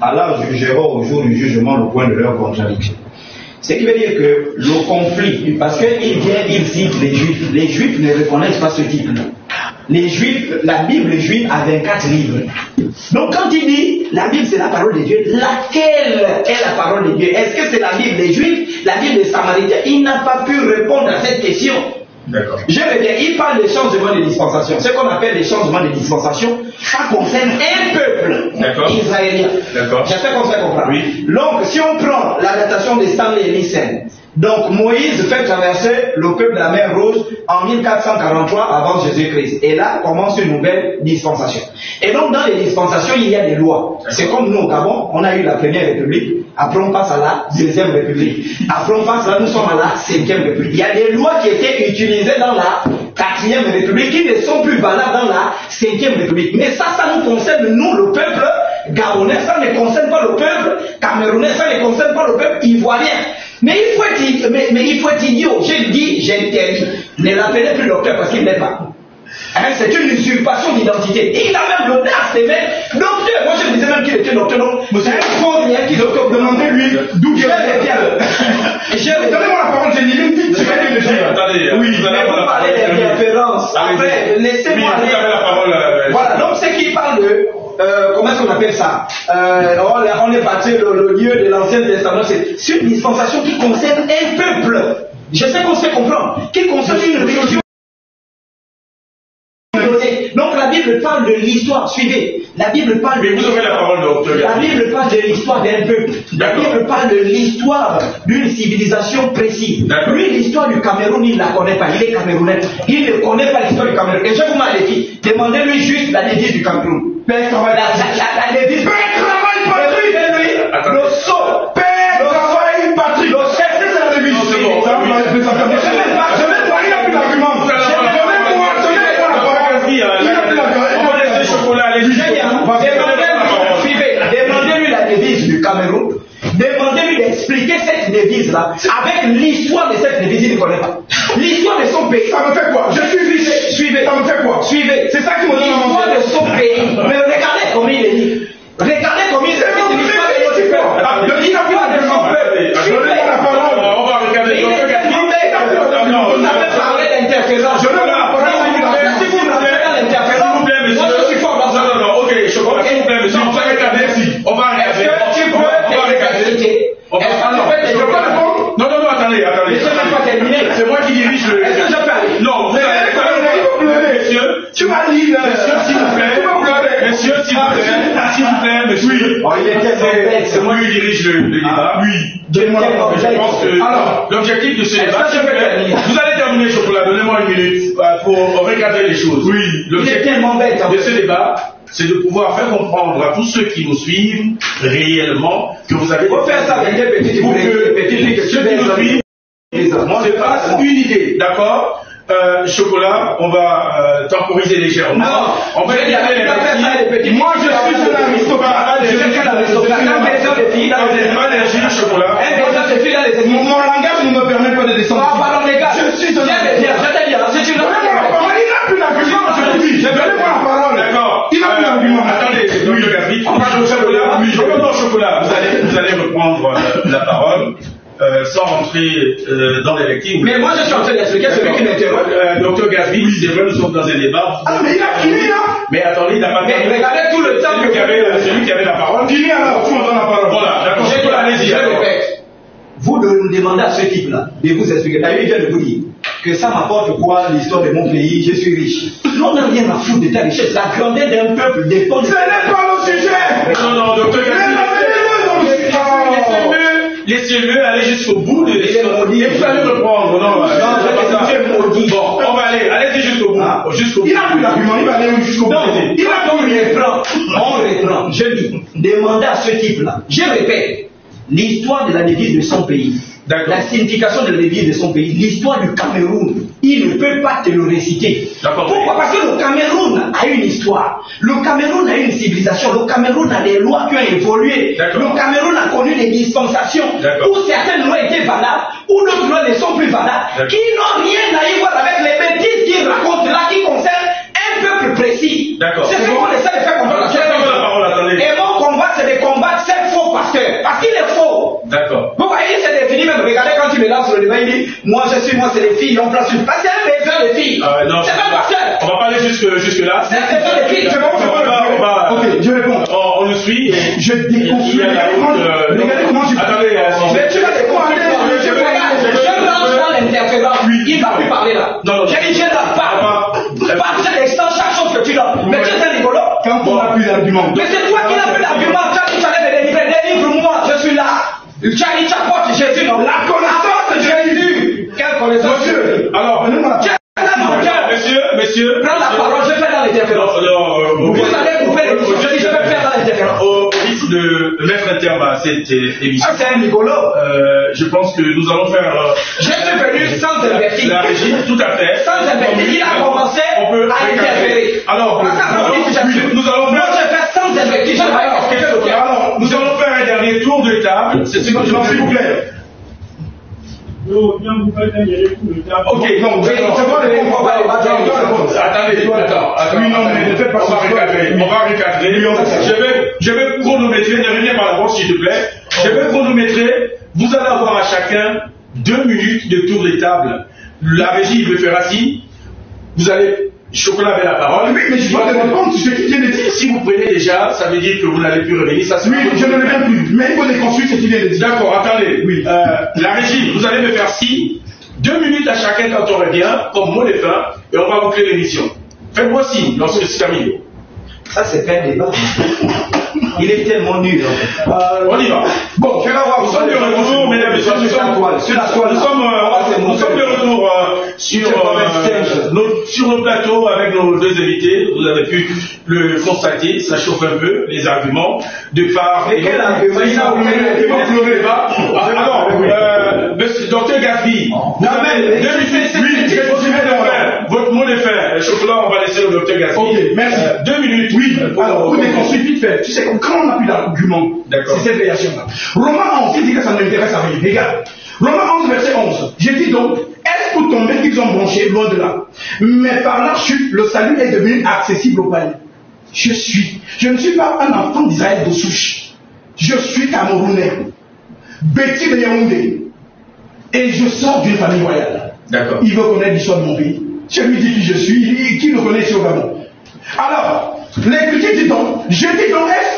D: Allah jugera au jour du jugement le point de leur contradiction. Ce qui veut dire que le conflit, parce qu'il vient, il cite les Juifs ne reconnaissent pas ce titre-là. Les Juifs, la Bible juive a 24 livres. Donc quand il dit la Bible c'est la parole de Dieu, laquelle est la parole de Dieu? Est-ce que c'est la Bible des Juifs, la Bible des Samaritains? Il n'a pas pu répondre à cette question.
A: D'accord.
D: Je reviens, il parle des changements de dispensation. Ce qu'on appelle les changements de dispensation, ça concerne un peuple israélien. J'espère qu'on se fait comprendre.
A: Oui.
D: Donc, si on prend la datation des Stanley et Nissen, donc Moïse fait traverser le peuple de la mer Rouge en 1443 avant Jésus-Christ. Et là commence une nouvelle dispensation. Et donc dans les dispensations, il y a des lois. C'est comme nous au Gabon, on a eu la première république, après on passe à la deuxième république. Après on passe là, nous sommes à la cinquième république. Il y a des lois qui étaient utilisées dans la quatrième république qui ne sont plus valables dans la cinquième république. Mais ça nous concerne nous, le peuple gabonais, ça ne concerne pas le peuple camerounais, ça ne concerne pas le peuple ivoirien. Mais il faut être idiot. J'ai dit, j'interdis. Ne l'appelez plus docteur parce qu'il n'est pas. C'est une usurpation d'identité. Et il a même l'audace de mettre docteur. Moi je me disais même qu'il était docteur. Donc, c'est un faux lien qui docteur. Demandez-lui d'où je viens. Donnez-moi la parole, j'ai dit une petite
A: Attendez,
D: oui, mais vous parlez des références. Après, laissez-moi aller. Voilà, donc c'est qu'il parle de. Comment est-ce qu'on appelle ça? On est parti le lieu de l'Ancien Testament. C'est une dispensation qui concerne un peuple. Je sais qu'on sait comprendre. Qui concerne une religion. Donc la Bible parle de l'histoire. Suivez. La Bible parle de l'histoire. La Bible parle de l'histoire d'un peuple. La Bible parle de l'histoire d'une civilisation précise. Lui, l'histoire du Cameroun, il ne la connaît pas. Il est camerounais. Il ne connaît pas l'histoire du Cameroun. Et je vous m'en dit, demandez-lui juste la devise du Cameroun. Père travail, la devise. Père travail, patrie. Le saut. Père travail, patrie. Le chef, c'est la devise. Je vais voir, il n'a plus d'argument. On va laisser chocolat, allez-y. Cameroun, demandez-lui d'expliquer cette devise-là avec l'histoire de cette devise, il ne connaît pas. L'histoire de son pays.
C: Ça me fait quoi? Je suis vite.
D: Suivez.
C: Ça me fait quoi?
D: Suivez.
C: C'est ça qui me donne
D: l'histoire de son pays. Mais regardez comment il est dit. Regardez comment il est dit. L'histoire de notre peuple. L'histoire de son peuple. Suivez.
A: On va regarder.
D: Vous avez parlé d'interférence.
C: Je donne la parole.
D: Si vous n'avez pas l'interférence, moi je suis fort dans ça.
A: Non, ok, chocolat, s'il vous plaît, monsieur. On va regarder ici. On va regarder.
D: Est-ce que tu peux t'expliquer?
A: Non, attendez. C'est moi qui dirige le.
D: Est-ce que je peux aller?
A: Non, vous allez. Monsieur,
C: tu m'as dit,
A: monsieur, s'il vous plaît. Monsieur, s'il vous plaît, monsieur. C'est moi qui dirige le débat.
C: Oui.
A: Je pense que l'objectif de ce débat, vous allez terminer, chocolat, donnez-moi une minute pour recadrer les choses.
C: Oui.
A: L'objectif de ce débat, c'est de pouvoir faire comprendre à tous ceux qui nous suivent réellement que vous avez.
D: Faut faire ça avec des petites
A: ceux qui nous suivent se fassent une idée, d'accord? Chocolat, on va temporiser légèrement.
D: Non,
A: on va
D: dire moi je suis un aristocrate. Je suis un aristocrate.
A: Pas d'énergie, chocolat.
C: Mon langage ne me permet pas de descendre.
D: Pardon les gars.
C: Je suis un
D: aristocrate. Si tu
C: il n'a plus d'argument, je vous dis. Donnez-moi la parole.
A: D'accord.
C: Il n'a plus d'argument.
A: Attendez, docteur Gabi. Chocolat, vous allez reprendre la parole. Sans rentrer dans les lectures.
D: Mais moi je suis en train d'expliquer celui qui m'interroge.
A: Docteur Gabi, c'est vrai, nous sommes dans un débat.
C: Ah, mais il a fini là.
A: Mais attendez, il n'a pas
D: mais regardez tout le temps
A: celui qui avait la parole.
C: Fini alors, vous m'en donnez la parole.
A: Voilà, d'accord.
D: Je répète. Vous de demandez à ce type-là de vous expliquer. D'ailleurs, il vient de vous dire que ça m'apporte quoi l'histoire de mon pays, je suis riche. Nous, on n'a rien à foutre de ta richesse. La grandeur d'un peuple dépend de.
C: Ce n'est pas le sujet.
A: Non, docteur Gabi. Laissez-le aller jusqu'au bout de l'histoire. Vous allez reprendre. Non, bon, on va aller. Allez-y jusqu'au bout.
C: Il n'a plus d'argument, il va aller jusqu'au bout.
D: Il a donc on reprend. Je dis, demandez à ce type-là. Je répète, l'histoire de la devise de son pays. La signification de la devise de son pays, l'histoire du Cameroun, il ne peut pas te le réciter. Pourquoi? Parce que le Cameroun a une histoire. Le Cameroun a une civilisation. Le Cameroun a des lois qui ont évolué. Le Cameroun a connu des dispensations où certaines lois étaient valables, où d'autres lois ne sont plus valables, qui n'ont rien à y voir avec les bêtises qu'il raconte là, qui concernent un peuple précis. C'est ce qu'on essaie de faire comprendre. Et mon combat, c'est de combattre ces faux pasteurs. Parce qu'il est faux.
A: D'accord.
D: Vous voyez, c'est défini même. Regardez quand il me lance le débat, il dit moi, c'est les filles, on place une. Parce que c'est un baiser de filles.
A: Non,
D: c'est pas pasteur.
A: On va pas aller jusque-là.
D: C'est un baiser de filles.
C: Ok, je réponds.
A: On le suit.
C: Je déconstruis. Regardez comment je.
A: Attendez.
D: Mais tu vas déconstruire. Je lance dans l'interférence. Il va plus parler là. J'ai dit, je ne parle pas. Par cet instant, chaque chose que tu donnes. Mais tu es un rigolo.
C: Quand on n'a plus d'argument.
D: Mais c'est toi qui n'as plus d'argument. Tu allais me délivrer. Délivre-moi. Je suis là. Charlie Chapote, Jésus, non. La connaissance de Jésus. Quelle connaissance?
C: Monsieur. Alors,
A: Monsieur.
D: Prends la parole, je fais dans l'interférence. Vous allez couper les choses. Je vais faire dans l'interférence.
A: Au risque de mettre un terme à cette émission.
D: C'est un rigolo.
A: Je pense que nous allons faire.
D: Je suis venu sans investir.
A: La régie, tout à fait.
D: Sans investir. Il a commencé à interférer.
A: Alors, nous allons
D: faire. Moi, je fais sans investir.
A: Alors, nous allons faire un dernier tour de table. C'est ce que je m'en vous plaît.
E: Ok,
A: non, c'est bon, attendez, oui, non, mais ne faites pas ça. On va recadrer. Je vais chronométrer, ne reviens pas d'abord s'il te plaît. Je vais chronométrer. Vous allez avoir à chacun 2 minutes de tour de table. La régie le fera si. Vous allez. Chocolat avait la parole.
C: Oui, mais je dois te répondre sur ce qu'il vient de dire.
A: Si vous prenez déjà, ça veut dire que vous n'allez plus revenir. Ça,
C: oui, je ne reviens plus. Mais il faut déconstruire ce qu'il vient de dire.
A: D'accord, attendez. Oui. La régie, vous allez me faire 2 minutes à chacun quand on revient, comme mot de fin, et on va boucler l'émission. Faites-moi signe lorsque c'est terminé.
D: Ça, c'est pas un débat. Il est tellement nul.
A: On y va. Bon, nous sommes de retour, mesdames et messieurs. Nous sommes de retour sur le plateau avec nos 2 invités. Vous avez pu le constater, ça chauffe un peu, les arguments de part et
D: quel argument?
A: Alors, monsieur Dr Gabi, votre mot de fin, chocolat, on va laisser le docteur Gaspard.
C: Ok, merci.
A: 2 minutes.
C: Oui, alors, vous déconstruisez vite fait. Tu sais, quand on n'a plus d'argument, c'est cette réaction-là. Romains 11, il dit que ça ne m'intéresse à rien. Regarde. Romains 11, verset 11. J'ai dit donc, est-ce pour tomber qu'ils ont branché loin de là? Mais par leur chute, le salut est devenu accessible aux païens. Je ne suis pas un enfant d'Israël de souche. Je suis Camerounais, Betty de Yaoundé, et je sors d'une famille royale.
A: D'accord.
C: Il veut connaître l'histoire de mon pays. Je lui dis qui je suis, qui me connaît ici au Gabon. Alors, l'Écriture dit donc, je dis donc, est-ce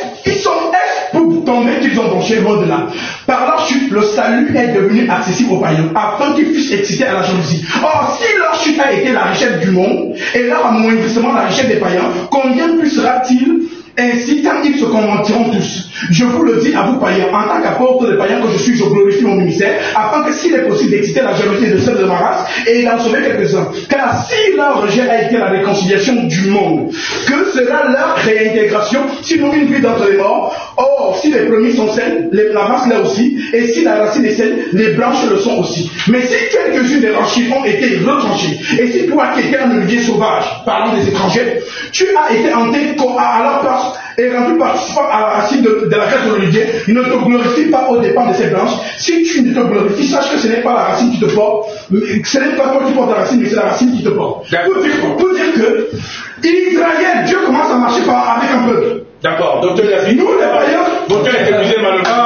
C: pour tomber qu'ils ont branché loin de là? Par leur chute, le salut est devenu accessible aux païens, afin qu'ils puissent exciter à la jalousie. Or, si leur chute a été la richesse du monde, et leur amoindrissement la richesse des païens, combien plus sera-t-il ainsi quand ils se convertiront tous? Je vous le dis à vous païens, en tant qu'apôtre des païens que je suis, je glorifie mon ministère, afin que s'il est possible d'exciter la jalousie de ceux de ma race et d'en sauver quelques-uns. Car si leur rejet a été la réconciliation du monde, que sera leur réintégration, sinon une vie d'entre les morts? Or, si les premiers sont saines, la masse l'est aussi, et si la racine est saine, les branches le sont aussi. Mais si quelques-unes des rachis ont été retranchées, et si toi qui étais un olivier sauvage, parlant des étrangers, tu as été hanté à leur place et rendu participant à la racine de la graisse de l'olivier, ne te glorifie pas aux dépens de ces branches. Si tu ne te glorifies, sache que ce n'est pas la racine qui te porte, ce n'est pas toi qui portes la racine, mais c'est la racine qui te porte. Pour dire que Israël, Dieu commence à marcher avec un peuple.
A: D'accord, docteur Gaspard.
C: Nous, les païens.
A: Docteur est épuisé malheureusement.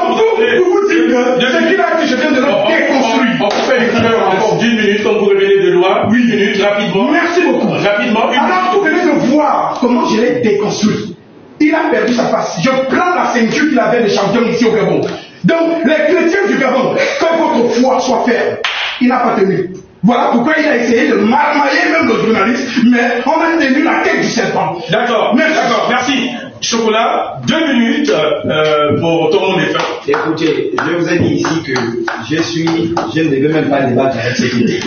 C: Pour vous dire que ce qu'il a dit, je viens de le déconstruire.
A: On peut faire encore 10 minutes, on vous révéler de loin. 8 minutes, rapidement.
C: Merci beaucoup.
A: Rapidement.
C: Alors, vous venez de voir comment je l'ai déconstruit. Il a perdu sa face. Je prends la ceinture qu'il avait des champions ici au Gabon. Donc, les chrétiens du Gabon, que votre foi soit ferme. Il n'a pas tenu. Voilà pourquoi il a essayé de marmailler même le journaliste, mais on a tenu la tête du serpent.
A: D'accord, merci. Chocolat, 2 minutes pour tout le monde est fait.
D: Écoutez, je vous ai dit ici que je ne devais même pas débattre avec ce type.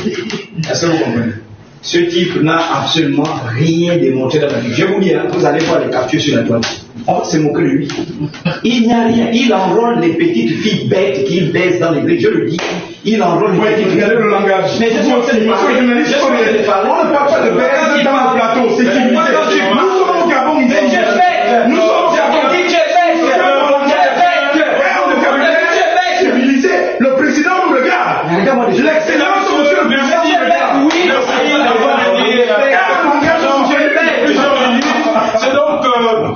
D: Est-ce que vous comprenez? Ce type n'a absolument rien démontré dans la vie. Je vous dis, vous allez voir les captures sur la toile. On va se moquer de lui. Il n'y a rien. Il enrôle les petites filles bêtes qu'il baisse dans l'église. Je le dis. Il enrôle les petites filles.
C: Regardez le langage.
D: Mais je suis en train de parler.
C: On ne parle pas de bêtes dans le plateau. C'est civilisé. Nous sommes au Gabon ici. Nous sommes au Gabon. Civilisé. Le président nous regarde. L'excellence, monsieur le président.
A: C'est donc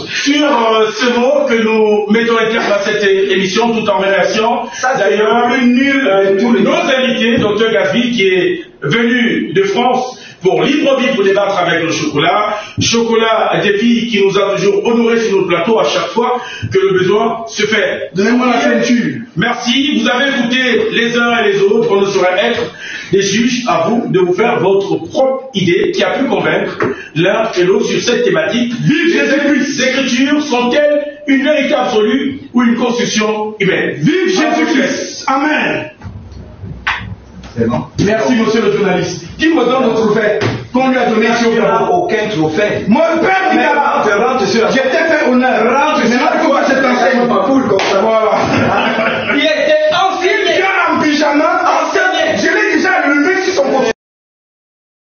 A: sur ce mot que nous mettons un terme à cette émission tout en réaction. D'ailleurs, nos invités, Dr Gaspard, qui est venu de France pour libre pour débattre avec le chocolat. Chocolat, des filles qui nous a toujours honorés sur notre plateau à chaque fois que le besoin se fait.
C: Donnez-moi la ceinture.
A: Merci. Vous avez écouté les uns et les autres. On ne saurait être des juges. À vous de vous faire votre propre idée qui a pu convaincre l'un et l'autre sur cette thématique. Vive Jésus-Christ. Les Écritures sont-elles une vérité absolue ou une construction humaine?
C: Vive Jésus-Christ. Amen.
D: Bon.
C: Merci, monsieur le journaliste. Qui me donne le trophée qu'on lui a donné ici au Gabon?
D: Aucun trophée.
C: Mon père,
D: rentre sur la...
C: j'étais fait honneur.
D: Rentre sur la...
C: Maintenant, il faut que je t'enseigne.